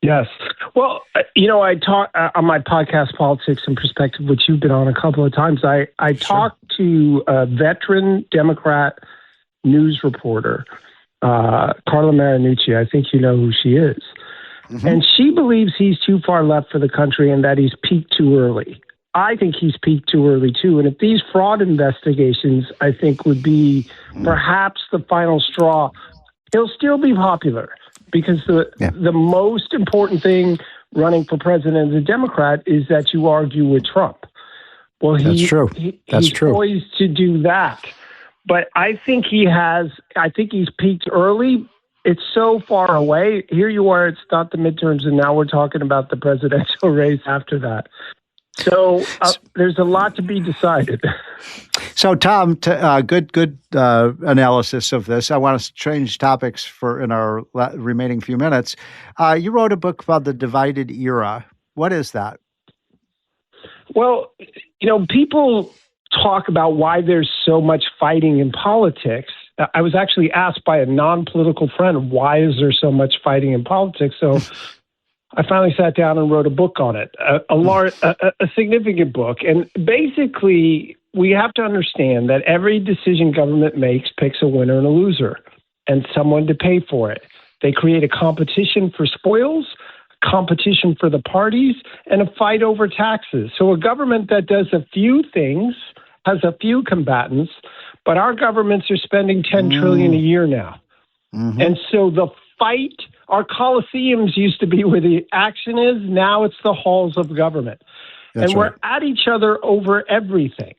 Yes. Well, I talk on my podcast, Politics and Perspective, which you've been on a couple of times. I talked to a veteran Democrat news reporter, Carla Marinucci. I think you know who she is. Mm-hmm. And she believes he's too far left for the country and that he's peaked too early. I think he's peaked too early, too. And if these fraud investigations, I think, would be perhaps the final straw, he'll still be popular because the most important thing running for president as a Democrat is that you argue with Trump. Well, that's true. That's he's poised to do that. But I think he's peaked early. It's so far away. Here you are, it's not the midterms, and now we're talking about the presidential race after that. So there's a lot to be decided. So, Tom, good analysis of this. I want to change topics in our remaining few minutes. You wrote a book about the divided era. What is that? Well, people talk about why there's so much fighting in politics. I was actually asked by a non-political friend, why is there so much fighting in politics? So I finally sat down and wrote a book on it, a significant book. And basically, we have to understand that every decision government makes picks a winner and a loser and someone to pay for it. They create a competition for spoils, competition for the parties, and a fight over taxes. So a government that does a few things has a few combatants, but our governments are spending $10 trillion a year now. Mm-hmm. And so the fight, our coliseums used to be where the action is. Now it's the halls of government. That's and we're at each other over everything.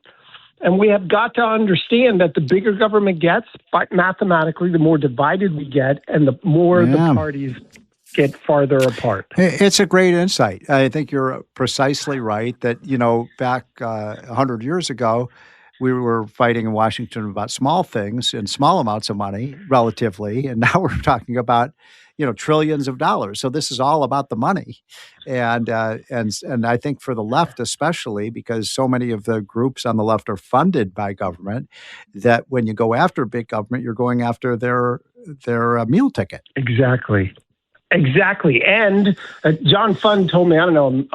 And we have got to understand that the bigger government gets, mathematically, the more divided we get and the more the parties get farther apart. It's a great insight. I think you're precisely right that, back 100 years ago, we were fighting in Washington about small things and small amounts of money, relatively, and now we're talking about, trillions of dollars. So this is all about the money, and I think for the left especially, because so many of the groups on the left are funded by government, that when you go after big government, you're going after their meal ticket. Exactly. And John Fund told me, I don't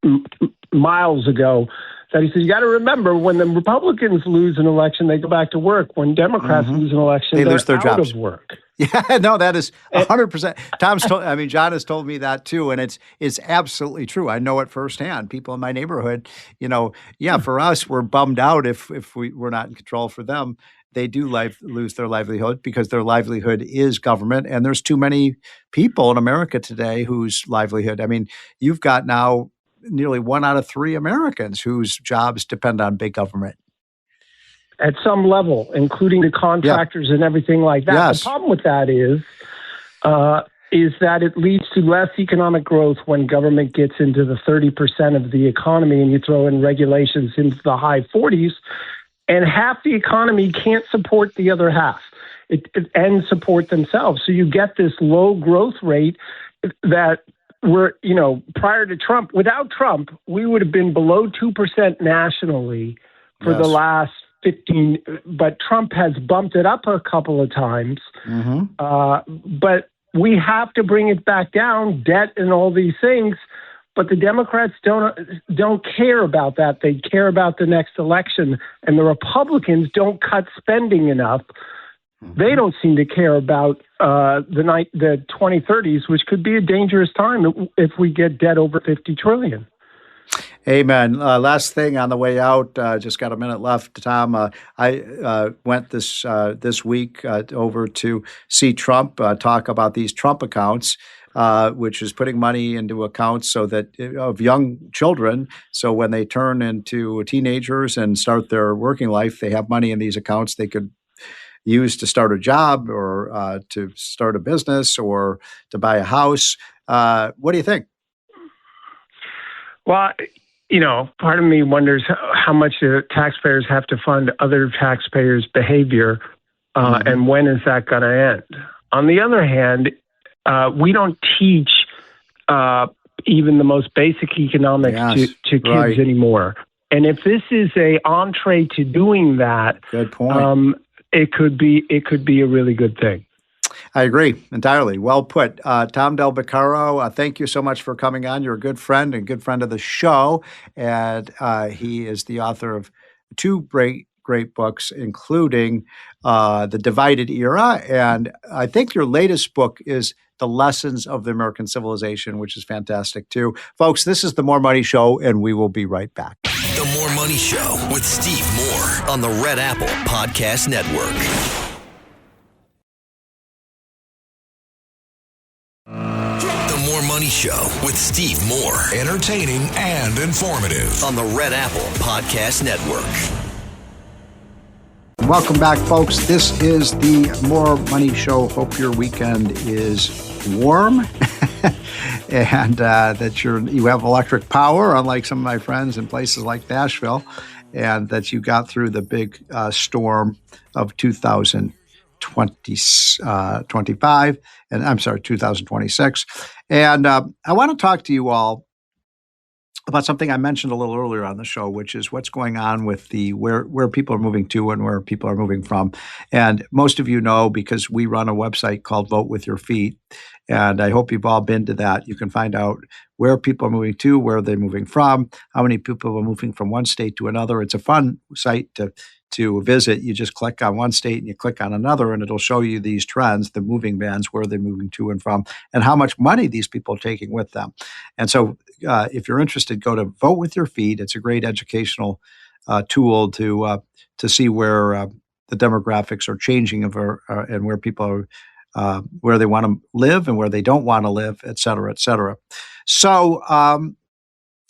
know, miles ago, that he said, you got to remember, when the Republicans lose an election, they go back to work. When Democrats lose an election, they lose their jobs. Of work. Yeah, no, that is 100%. John has told me that too, and it's absolutely true. I know it firsthand. People in my neighborhood, for us, we're bummed out if we're not in control. For them, they do lose their livelihood because their livelihood is government, and there's too many people in America today whose livelihood. You've got now nearly 1 out of 3 Americans whose jobs depend on big government. At some level, including the contractors and everything like that. Yes. The problem with that is that it leads to less economic growth when government gets into the 30% of the economy and you throw in regulations into the high 40s, and half the economy can't support the other half and support themselves. So you get this low growth rate that prior to Trump, without Trump, we would have been below 2% nationally for the last 15, but Trump has bumped it up a couple of times. Mm-hmm. But we have to bring it back down, debt and all these things. But the Democrats don't care about that. They care about the next election. And the Republicans don't cut spending enough. Mm-hmm. They don't seem to care about the 2030s, which could be a dangerous time if we get debt over $50 trillion. Amen. Last thing on the way out, just got a minute left, Tom. I went this week over to see Trump talk about these Trump accounts, which is putting money into accounts so that of young children. So when they turn into teenagers and start their working life, they have money in these accounts they could use to start a job or to start a business or to buy a house. What do you think? Well, part of me wonders how much the taxpayers have to fund other taxpayers' behavior, and when is that going to end? On the other hand, we don't teach even the most basic economics to kids anymore. And if this is a entree to doing that, good point. It could be a really good thing. I agree entirely. Well put. Tom Del Beccaro, thank you so much for coming on. You're a good friend and good friend of the show. And he is the author of two great great books, including The Divided Era. And I think your latest book is The Lessons of the American Civilization, which is fantastic too. Folks, this is The More Money Show, and we will be right back. The More Money Show with Steve Moore on the Red Apple Podcast Network. The More Money Show with Steve Moore. Entertaining and informative. On the Red Apple Podcast Network. Welcome back, folks. This is the More Money Show. Hope your weekend is warm and that you have electric power, unlike some of my friends in places like Nashville, and that you got through the big storm of 2025, and I'm sorry, 2026. And I want to talk to you all about something I mentioned a little earlier on the show, which is what's going on with the where people are moving to and where people are moving from. And most of you know, because we run a website called Vote With Your Feet, and I hope you've all been to that. You can find out where people are moving to, where they're moving from, how many people are moving from one state to another. It's a fun site to visit. You just click on one state and you click on another, and it'll show you these trends, the moving bands, where they're moving to and from, and how much money these people are taking with them. And so if you're interested, go to Vote With Your Feet. It's a great educational tool to see where the demographics are changing and where people are, where they want to live and where they don't want to live, et cetera, et cetera. So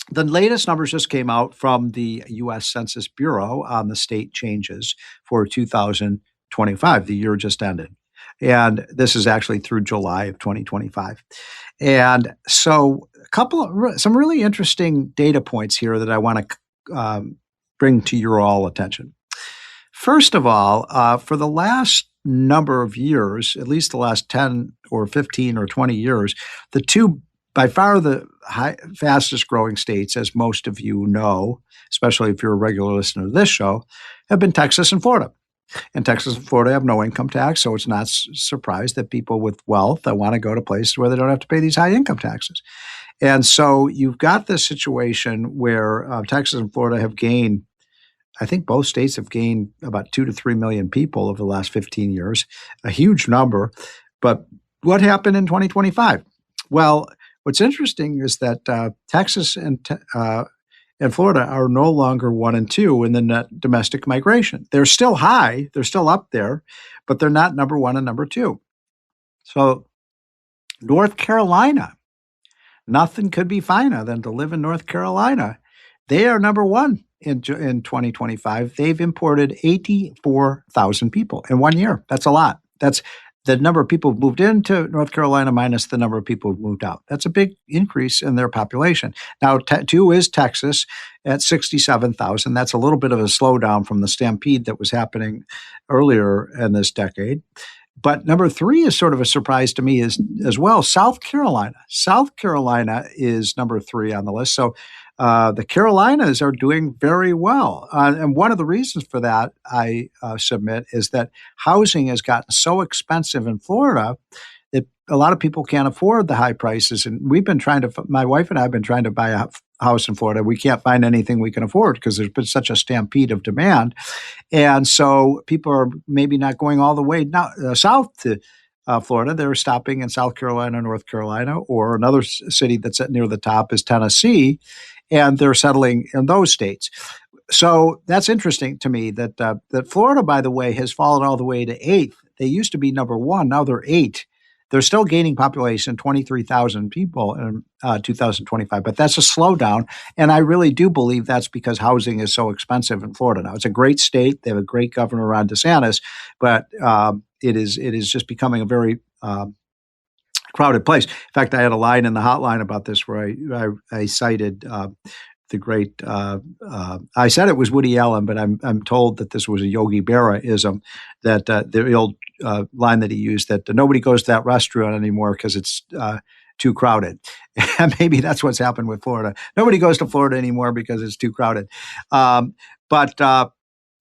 the latest numbers just came out from the U.S. Census Bureau on the state changes for 2025, the year just ended. And this is actually through July of 2025. And so some really interesting data points here that I want to bring to your all attention. First of all, for the last number of years, at least the last 10 or 15 or 20 years, the two by far the fastest growing states, as most of you know, especially if you're a regular listener to this show, have been Texas and Florida. And Texas and Florida have no income tax, so it's not surprised that people with wealth that want to go to places where they don't have to pay these high income taxes. And so you've got this situation where Texas and Florida have gained, I think both states have gained about 2 to 3 million people over the last 15 years, a huge number. But what happened in 2025? Well, what's interesting is that Texas and Florida are no longer 1 and 2 in the net domestic migration. They're still high, they're still up there, but they're not number 1 and number 2. So North Carolina, nothing could be finer than to live in North Carolina. They are number 1 in 2025. They've imported 84,000 people in 1 year. That's a lot. That's the number of people who moved into North Carolina minus the number of people who moved out. That's a big increase in their population. Now, 2 is Texas at 67,000. That's a little bit of a slowdown from the stampede that was happening earlier in this decade. But number 3 is sort of a surprise to me as well. South Carolina. South Carolina is number 3 on the list. So the Carolinas are doing very well. And one of the reasons for that, I submit, is that housing has gotten so expensive in Florida that a lot of people can't afford the high prices. And my wife and I have been trying to buy a house in Florida. We can't find anything we can afford because there's been such a stampede of demand. And so people are maybe not going all the way now south to Florida. They're stopping in South Carolina, North Carolina, or another city that's near the top is Tennessee, and they're settling in those states. So that's interesting to me that Florida, by the way, has fallen all the way to 8th. They used to be number 1. Now they're 8. They're still gaining population, 23,000 people in 2025, but that's a slowdown. And I really do believe that's because housing is so expensive in Florida now. It's a great state. They have a great governor, Ron DeSantis, but it is just becoming a very crowded place. In fact, I had a line in the hotline about this where I cited the great. I said it was Woody Allen, but I'm told that this was a Yogi Berra-ism. That the old line that he used that nobody goes to that restaurant anymore because it's too crowded. And maybe that's what's happened with Florida. Nobody goes to Florida anymore because it's too crowded. But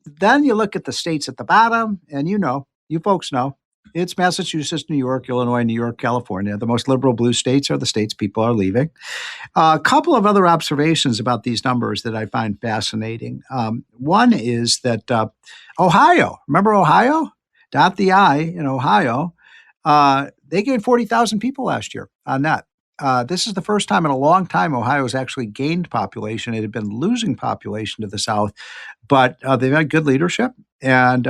then you look at the states at the bottom, and you folks know It's Massachusetts, New York, Illinois, New York, California. The most liberal blue states are the states people are leaving. A couple of other observations about these numbers that I find fascinating. One is that Ohio, remember Ohio? Dot the I in Ohio. They gained 40,000 people last year on that. This is the first time in a long time Ohio has actually gained population. It had been losing population to the south, but they've had good leadership, and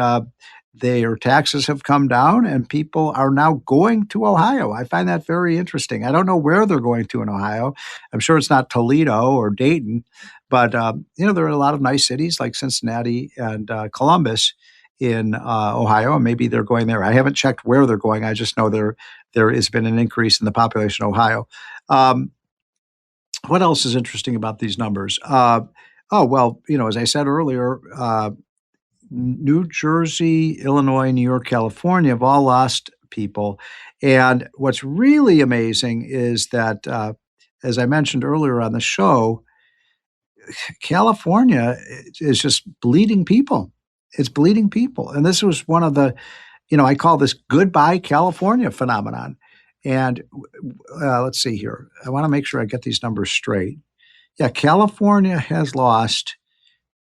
their taxes have come down, and people are now going to Ohio. I find that very interesting. I don't know where they're going to in Ohio. I'm sure it's not Toledo or Dayton, but there are a lot of nice cities like Cincinnati and Columbus in Ohio, and maybe they're going there. I haven't checked where they're going. I just know there has been an increase in the population of Ohio. What else is interesting about these numbers? As I said earlier, New Jersey, Illinois, New York, California have all lost people. And what's really amazing is that, as I mentioned earlier on the show, California is just bleeding people. It's bleeding people. And this was one of the, I call this goodbye California phenomenon. And let's see here. I want to make sure I get these numbers straight. Yeah, California has lost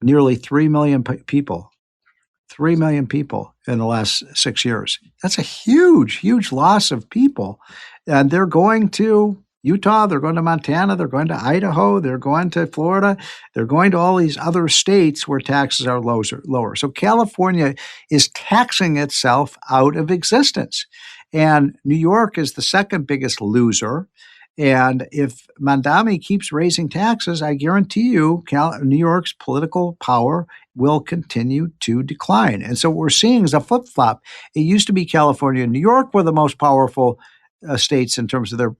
nearly 3 million people. 3 million people in the last 6 years. That's a huge, huge loss of people. And they're going to Utah, they're going to Montana, they're going to Idaho, they're going to Florida, they're going to all these other states where taxes are lower. So California is taxing itself out of existence. And New York is the second biggest loser. And if Mandami keeps raising taxes, I guarantee you New York's political power will continue to decline. And so what we're seeing is a flip-flop. It used to be California and New York were the most powerful states in terms of their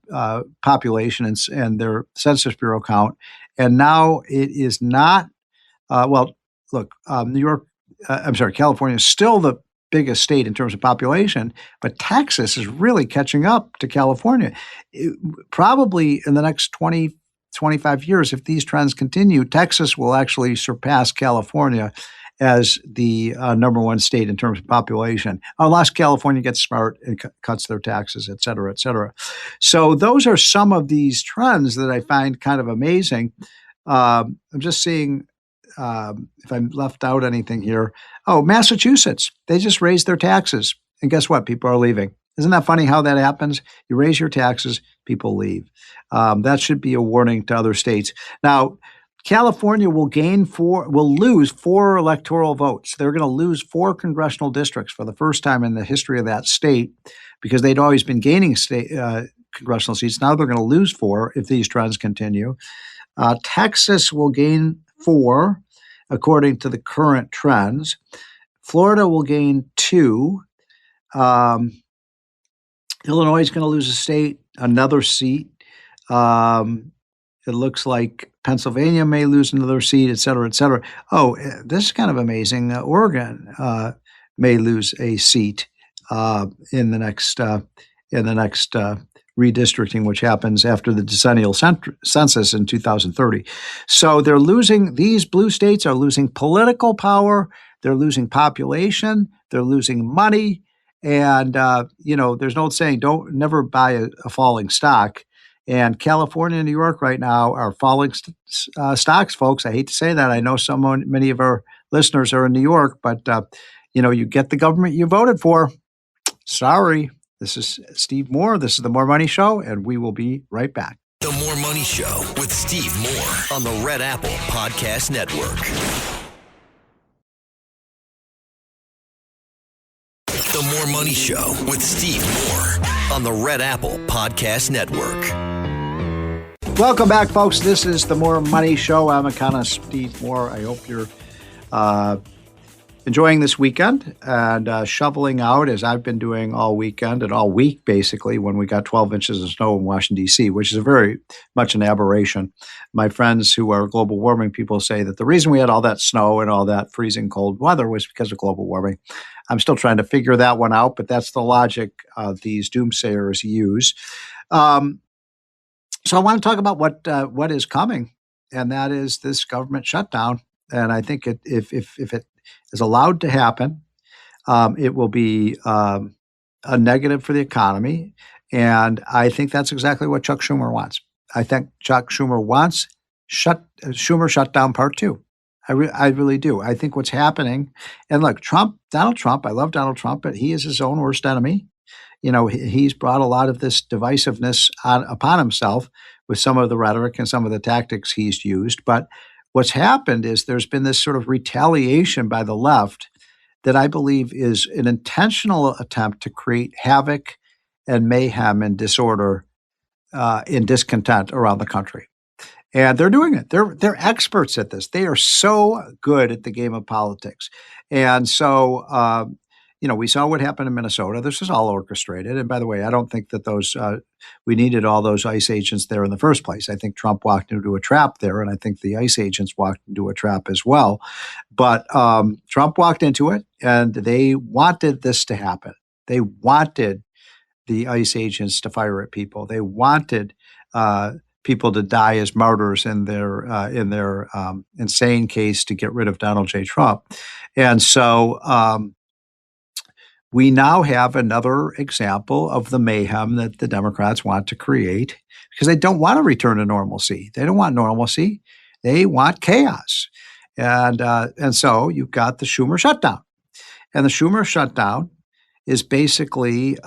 population and their Census Bureau count. And now it is not, California is still the biggest state in terms of population, but Texas is really catching up to California. Probably in the next 20, 25 years, if these trends continue, Texas will actually surpass California as the number one state in terms of population, unless California gets smart and cuts their taxes, et cetera, et cetera. So those are some of these trends that I find kind of amazing. I'm just seeing if I left out anything here. Oh, Massachusetts, they just raised their taxes. And guess what? People are leaving. Isn't that funny how that happens? You raise your taxes, people leave. That should be a warning to other states. Now, California will lose 4 electoral votes. They're going to lose 4 congressional districts for the first time in the history of that state because they'd always been gaining congressional seats. Now they're going to lose 4 if these trends continue. Texas will gain 4, according to the current trends. Florida will gain 2. Illinois is going to lose another seat. It looks like Pennsylvania may lose another seat, et cetera, et cetera. Oh, this is kind of amazing. Oregon may lose a seat in the next redistricting, which happens after the decennial census in 2030. So these blue states are losing political power, they're losing population, they're losing money, and there's an old saying, never buy a falling stock. And California and New York right now are falling stocks, folks. I hate to say that. I know many of our listeners are in New York, but you get the government you voted for. Sorry. This is Steve Moore. This is the More Money Show, and we will be right back. The More Money Show with Steve Moore on the Red Apple Podcast Network. The More Money Show with Steve Moore on the Red Apple Podcast Network. Welcome back, folks. This is the More Money Show. I'm economist Steve Moore. I hope you're enjoying this weekend and shoveling out, as I've been doing all weekend and all week, basically, when we got 12 inches of snow in Washington, D.C., which is very much an aberration. My friends who are global warming people say that the reason we had all that snow and all that freezing cold weather was because of global warming. I'm still trying to figure that one out, but that's the logic these doomsayers use. So I want to talk about what is coming, and that is this government shutdown. And I think if it is allowed to happen, it will be a negative for the economy. And I think that's exactly what Chuck Schumer wants. I think Chuck Schumer wants Schumer shutdown part two. I really do. I think what's happening, and look, Donald Trump, I love Donald Trump, but he is his own worst enemy. He's brought a lot of this divisiveness upon himself with some of the rhetoric and some of the tactics he's used. But what's happened is there's been this sort of retaliation by the left that I believe is an intentional attempt to create havoc and mayhem and disorder and discontent around the country. And they're doing it. They're experts at this. They are so good at the game of politics. And so, we saw what happened in Minnesota. This was all orchestrated. And by the way, I don't think that we needed all those ICE agents there in the first place. I think Trump walked into a trap there, and I think the ICE agents walked into a trap as well. But Trump walked into it, and they wanted this to happen. They wanted the ICE agents to fire at people. They wanted people to die as martyrs in their insane case to get rid of Donald J. Trump. And so we now have another example of the mayhem that the Democrats want to create because they don't want to return to normalcy. They don't want normalcy. They want chaos. And so you've got the Schumer shutdown. And the Schumer shutdown is basically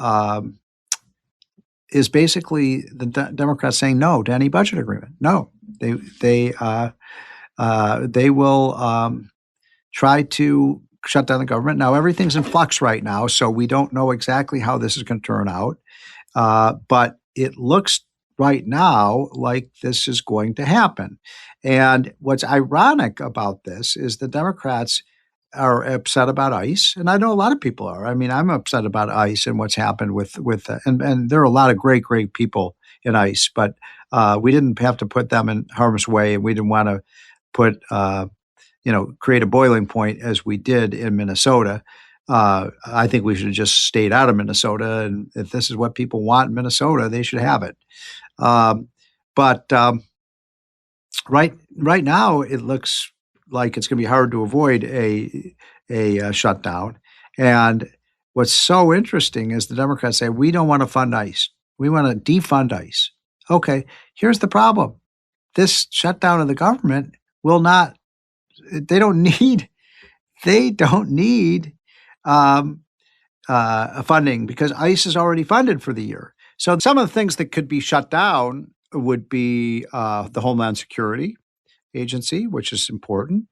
the Democrats saying no to any budget agreement. No, they will try to shut down the government. Now everything's in flux right now, so we don't know exactly how this is going to turn out. But it looks right now like this is going to happen. And what's ironic about this is the Democrats are upset about ICE, and I know a lot of people are. I mean, I'm upset about ICE and what's happened and there are a lot of great people in ICE, but we didn't have to put them in harm's way, and we didn't want to put create a boiling point as we did in Minnesota. I think we should have just stayed out of Minnesota, and if this is what people want in Minnesota, they should have it. But right now, it looks like it's going to be hard to avoid a shutdown. And what's so interesting is the Democrats say, we don't want to fund ICE. We want to defund ICE. Okay, here's the problem. This shutdown of the government will not, they don't need funding because ICE is already funded for the year. So some of the things that could be shut down would be the Homeland Security Agency, which is important.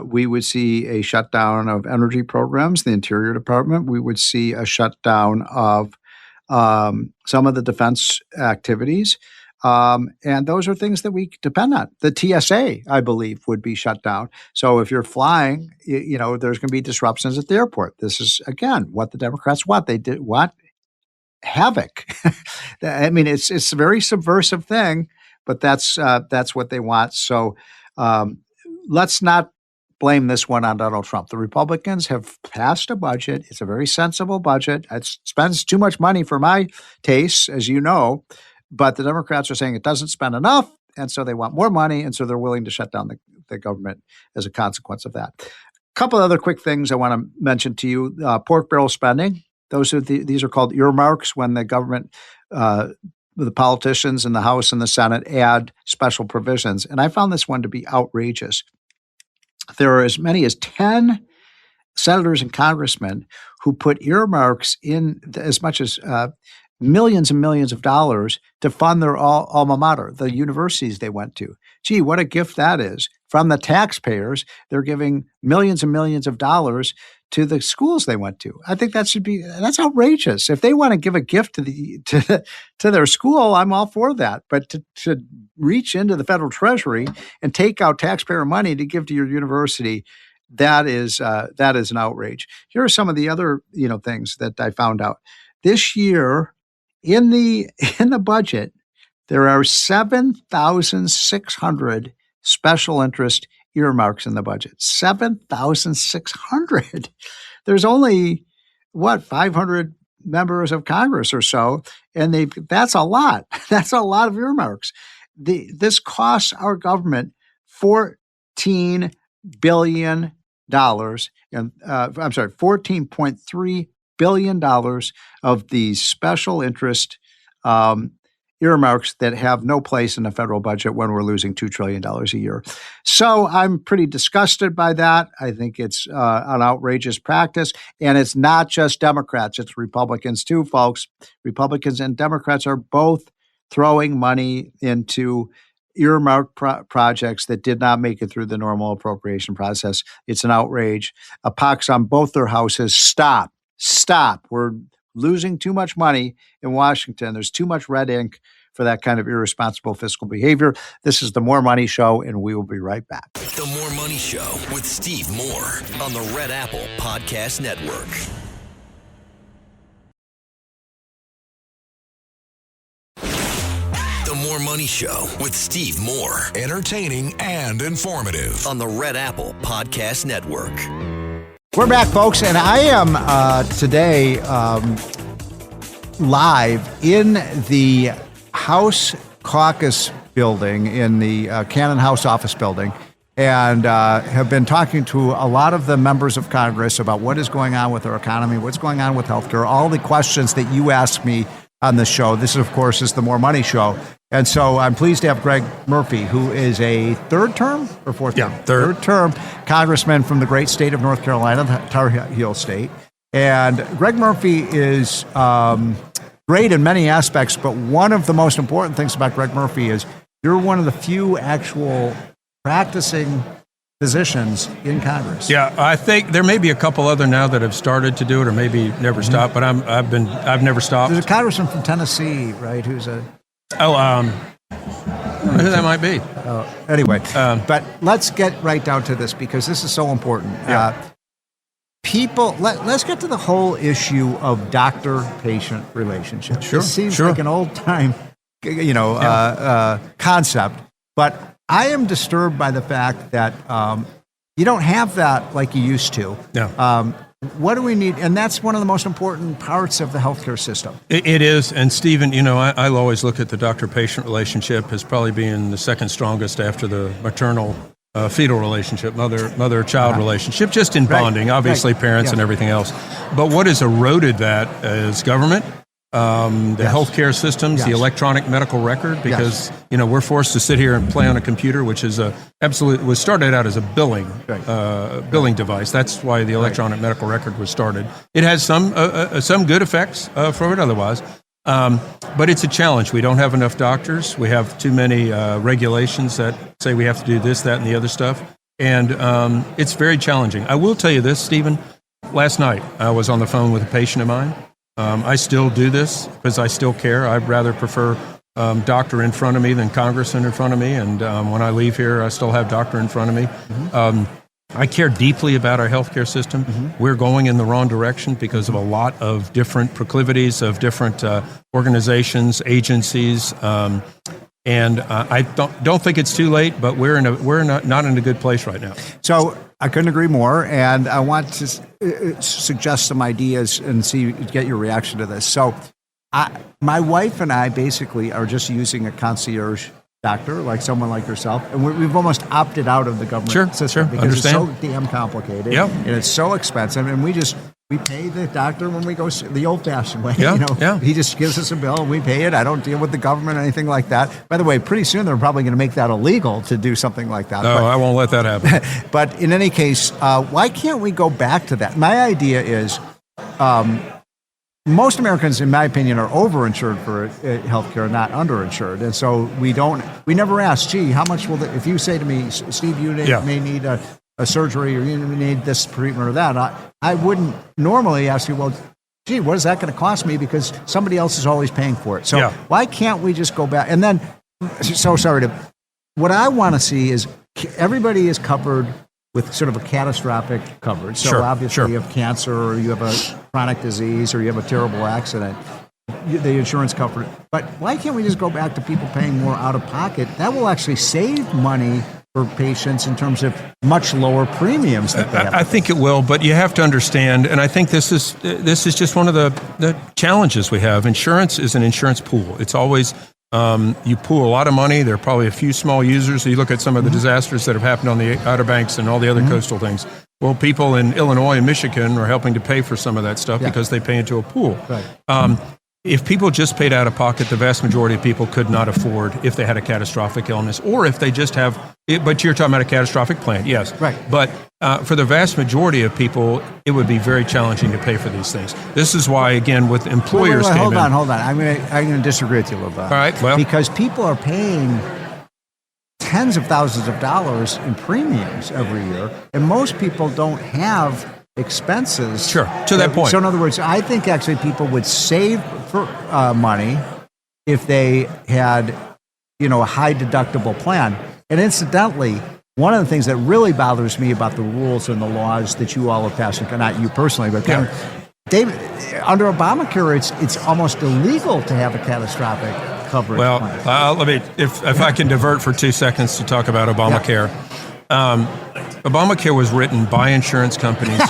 We would see a shutdown of energy programs, the Interior Department. We would see a shutdown of some of the defense activities. And those are things that we depend on. The TSA, I believe, would be shut down. So if you're flying, there's going to be disruptions at the airport. This is, again, what the Democrats want. They want havoc. I mean, it's a very subversive thing, but that's what they want. So let's not blame this one on Donald Trump. The Republicans have passed a budget. It's a very sensible budget. It spends too much money for my tastes, as you know, but the Democrats are saying it doesn't spend enough, and so they want more money, and so they're willing to shut down the government as a consequence of that. A couple other quick things I want to mention to you. Pork barrel spending. These are called earmarks when the government, the politicians in the House and the Senate add special provisions. And I found this one to be outrageous. There are as many as 10 senators and congressmen who put earmarks in as much as millions and millions of dollars to fund their alma mater, the universities they went to. Gee, what a gift that is. From the taxpayers, they're giving millions and millions of dollars to the schools they went to. I think that's outrageous. If they want to give a gift to their school, I'm all for that. But to reach into the federal treasury and take out taxpayer money to give to your university, that is an outrage. Here are some of the other things that I found out this year in the budget. There are 7,600 special interest earmarks in the budget. 7,600. There's only 500 members of Congress or so, and that's a lot. That's a lot of earmarks. This costs our government $14 billion, and $14.3 billion of these special interest earmarks that have no place in the federal budget when we're losing $2 trillion a year. So I'm pretty disgusted by that. I think it's an outrageous practice. And it's not just Democrats, it's Republicans too, folks. Republicans and Democrats are both throwing money into earmarked projects that did not make it through the normal appropriation process. It's an outrage. A pox on both their houses. Stop. We're losing too much money in Washington. There's too much red ink for that kind of irresponsible fiscal behavior. This is the More Money Show, and we will be right back. The More Money Show with Steve Moore on the Red Apple Podcast Network. The More Money Show with Steve Moore. Entertaining and informative. On the Red Apple Podcast Network. We're back, folks, and I am today live in the House Caucus building, in the Cannon House office building, and have been talking to a lot of the members of Congress about what is going on with our economy, what's going on with healthcare, all the questions that you ask me on the show. This, of course, is the More Money Show. And so I'm pleased to have Greg Murphy, who is a third term or fourth term? Third term congressman from the great state of North Carolina, the Tar Heel state. And Greg Murphy is great in many aspects, but one of the most important things about Greg Murphy is you're one of the few actual practicing physicians in Congress. Yeah, I think there may be a couple other now that have started to do it, or maybe never stopped. But I've never stopped. There's a congressman from Tennessee, right? Who's a I don't know who that might be. Anyway, but let's get right down to this because this is so important. Yeah. Let's get to the whole issue of doctor-patient relationship. Sure, This seems like an old-time, concept, but I am disturbed by the fact that you don't have that like you used to. Yeah. What do we need? And that's one of the most important parts of the healthcare system. It is. And Stephen, I'll always look at the doctor-patient relationship as probably being the second strongest after the maternal fetal relationship, mother-child relationship, just in bonding, obviously parents and everything else. But what has eroded that is government, the healthcare systems, the electronic medical record, because we're forced to sit here and play on a computer, which is was started out as a billing device. That's why the electronic medical record was started. It has some good effects from it otherwise, but it's a challenge. We don't have enough doctors. We have too many regulations that say we have to do this, that, and the other stuff, and it's very challenging. I will tell you this, Stephen. Last night I was on the phone with a patient of mine. I still do this because I still care. I'd rather prefer doctor in front of me than congressman in front of me. And when I leave here, I still have doctor in front of me. I care deeply about our healthcare system. We're going in the wrong direction because of a lot of different proclivities of different organizations, agencies. And I don't think it's too late, but we're not in a good place right now. So I couldn't agree more, and I want to suggest some ideas and get your reaction to this. So my wife and I basically are just using a concierge doctor, like someone like yourself, and we've almost opted out of the government system because Understand. it's so damn complicated Yep. and it's so expensive, and we pay the doctor when we go the old-fashioned way. He just gives us a bill and we pay it. I don't deal with the government or anything like that. By the way, pretty soon they're probably going to make that illegal to do something like that. No, I won't let that happen. But in any case, why can't we go back to that? My idea is most Americans, in my opinion, are overinsured for health care, not underinsured. And so we never ask, gee, how much will if you say to me, Steve, you may need a surgery or you need this treatment or that, I wouldn't normally ask you, well, gee, what is that going to cost me? Because somebody else is always paying for it. So why can't we just go back? And then, what I want to see is everybody is covered with sort of a catastrophic coverage. So obviously you have cancer or you have a chronic disease or you have a terrible accident. The insurance covered it. But why can't we just go back to people paying more out of pocket? That will actually save money for patients in terms of much lower premiums that they have. I think it will, but you have to understand, and I think this is just one of the challenges we have. Insurance is an insurance pool. It's always you pool a lot of money. There are probably a few small users. So you look at some of the disasters that have happened on the Outer Banks and all the other coastal things. Well, people in Illinois and Michigan are helping to pay for some of that stuff because they pay into a pool. Right. If people just paid out of pocket, the vast majority of people could not afford if they had a catastrophic illness, or if they just have, but you're talking about a catastrophic plan, yes. Right. But for the vast majority of people, it would be very challenging to pay for these things. This is why, again, with employers wait, came in. Hold on. I'm going to disagree with you a little bit. All right, well. Because people are paying tens of thousands of dollars in premiums every year, and most people don't have expenses. Sure, to that point. So in other words, I think actually people would save for money if they had, a high deductible plan. And incidentally, one of the things that really bothers me about the rules and the laws that you all have passed, not you personally, but David, under Obamacare, it's almost illegal to have a catastrophic coverage plan. Let me, if I can divert for 2 seconds to talk about Obamacare. Obamacare was written by insurance companies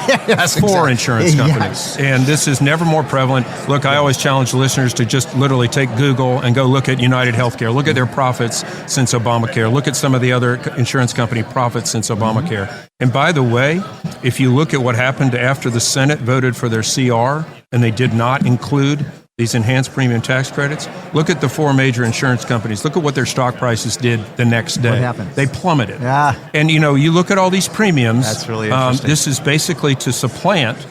for insurance companies. And this is never more prevalent. Look, I always challenge listeners to just literally take Google and go look at United Healthcare. Look at their profits since Obamacare. Look at some of the other insurance company profits since Obamacare. And by the way, if you look at what happened after the Senate voted for their CR and they did not include these enhanced premium tax credits, look at the 4 major insurance companies. Look at what their stock prices did the next day. What happened? They plummeted. Yeah. And, you look at all these premiums. That's really interesting. This is basically to supplant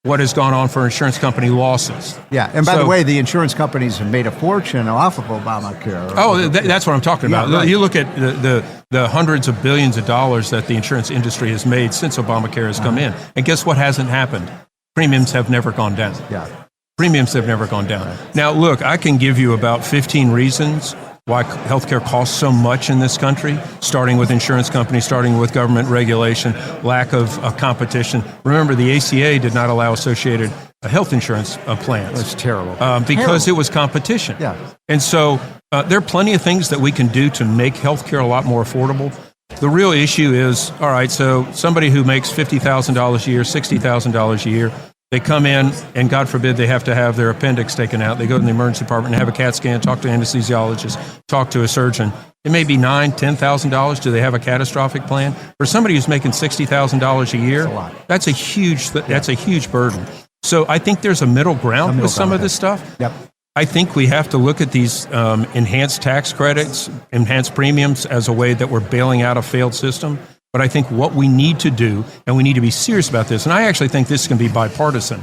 what has gone on for insurance company losses. Yeah, and by the way, the insurance companies have made a fortune off of Obamacare. Oh, that's what I'm talking about. Right. You look at the hundreds of billions of dollars that the insurance industry has made since Obamacare has come in. And guess what hasn't happened? Premiums have never gone down. Yeah. Premiums have never gone down. Now, look, I can give you about 15 reasons why healthcare costs so much in this country, starting with insurance companies, starting with government regulation, lack of competition. Remember, the ACA did not allow associated health insurance plans. That's terrible. Because it was competition. Yeah. And so there are plenty of things that we can do to make healthcare a lot more affordable. The real issue is, all right, so somebody who makes $50,000 a year, $60,000 a year, they come in, and God forbid they have to have their appendix taken out. They go to the emergency department and have a CAT scan, talk to an anesthesiologist, talk to a surgeon. It may be $9,000, $10,000. Do they have a catastrophic plan? For somebody who's making $60,000 a year, that's a huge burden. So I think there's a middle ground with some of this stuff. Yep. I think we have to look at these enhanced tax credits, enhanced premiums as a way that we're bailing out a failed system. But I think what we need to do, and we need to be serious about this, and I actually think this can be bipartisan,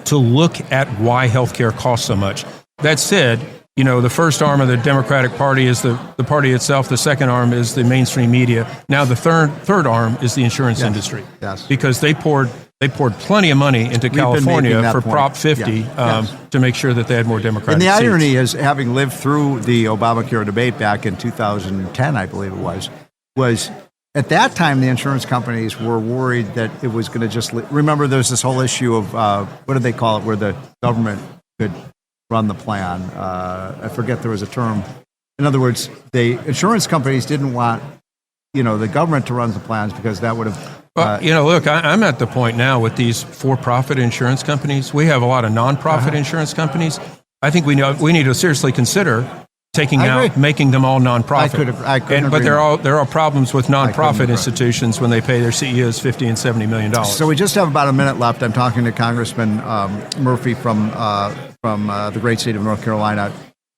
to look at why healthcare costs so much. That said, the first arm of the Democratic Party is the party itself. The second arm is the mainstream media. Now the third arm is the insurance industry. Yes. Because they poured plenty of money into California for Prop 50 to make sure that they had more Democratic seats. And the irony is, having lived through the Obamacare debate back in 2010, I believe it was at that time, the insurance companies were worried that it was going to just... Remember, there's this whole issue of, what do they call it, where the government could run the plan. I forget there was a term. In other words, the insurance companies didn't want, the government to run the plans because that would have... look, I'm at the point now with these for-profit insurance companies. We have a lot of nonprofit insurance companies. I think we need to seriously consider making them all nonprofit. But there are problems with nonprofit institutions when they pay their CEOs $50 and $70 million. So we just have about a minute left. I'm talking to Congressman Murphy from the great state of North Carolina.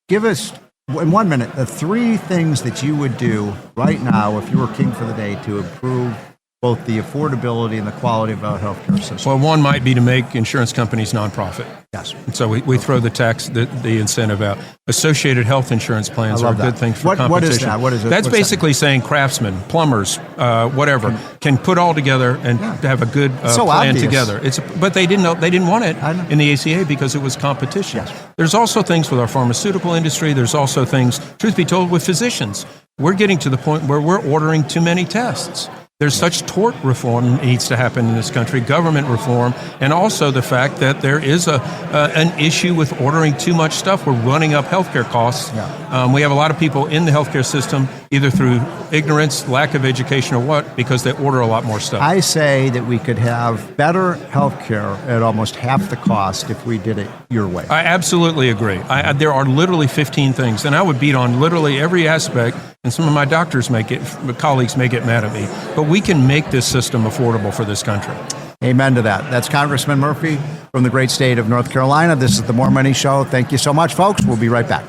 Give us, in 1 minute, the 3 things that you would do right now if you were king for the day to improve both the affordability and the quality of our healthcare system. Well, one might be to make insurance companies nonprofit. Yes. And so we throw the incentive out. Associated health insurance plans are a good thing for competition. What is that? What is it? That's basically saying craftsmen, plumbers, whatever, can put all together and have a good plan together. But they didn't want it in the ACA because it was competition. Yes. There's also things with our pharmaceutical industry. There's also things, truth be told, with physicians. We're getting to the point where we're ordering too many tests. There's such tort reform needs to happen in this country, government reform, and also the fact that there is an issue with ordering too much stuff. We're running up healthcare costs. Yeah. We have a lot of people in the healthcare system, either through ignorance, lack of education, or what, because they order a lot more stuff. I say that we could have better healthcare at almost half the cost if we did it your way. I absolutely agree. There are literally 15 things, and I would beat on literally every aspect And some of my colleagues may get mad at me, but we can make this system affordable for this country. Amen to that. That's Congressman Murphy from the great state of North Carolina. This is the More Money Show. Thank you so much, folks. We'll be right back.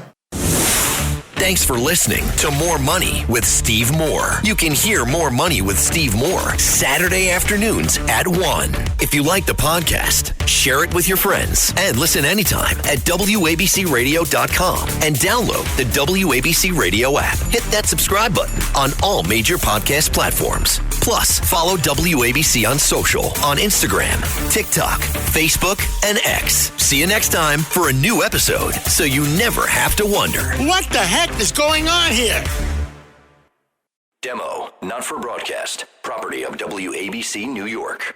Thanks for listening to More Money with Steve Moore. You can hear More Money with Steve Moore Saturday afternoons at 1. If you like the podcast, share it with your friends and listen anytime at WABCRadio.com and download the WABC Radio app. Hit that subscribe button on all major podcast platforms. Plus, follow WABC on social on Instagram, TikTok, Facebook, and X. See you next time for a new episode so you never have to wonder. What the heck is going on here? Demo, not for broadcast. Property of WABC New York.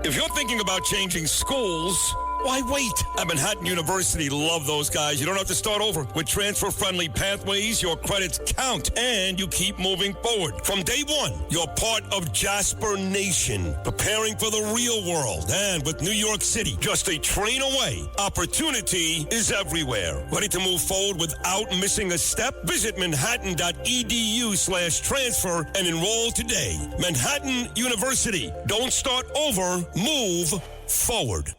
If you're thinking about changing schools, why wait? At Manhattan University, love those guys. You don't have to start over. With transfer-friendly pathways, your credits count, and you keep moving forward. From day one, you're part of Jasper Nation, preparing for the real world. And with New York City just a train away, opportunity is everywhere. Ready to move forward without missing a step? Visit manhattan.edu/transfer and enroll today. Manhattan University. Don't start over, move forward.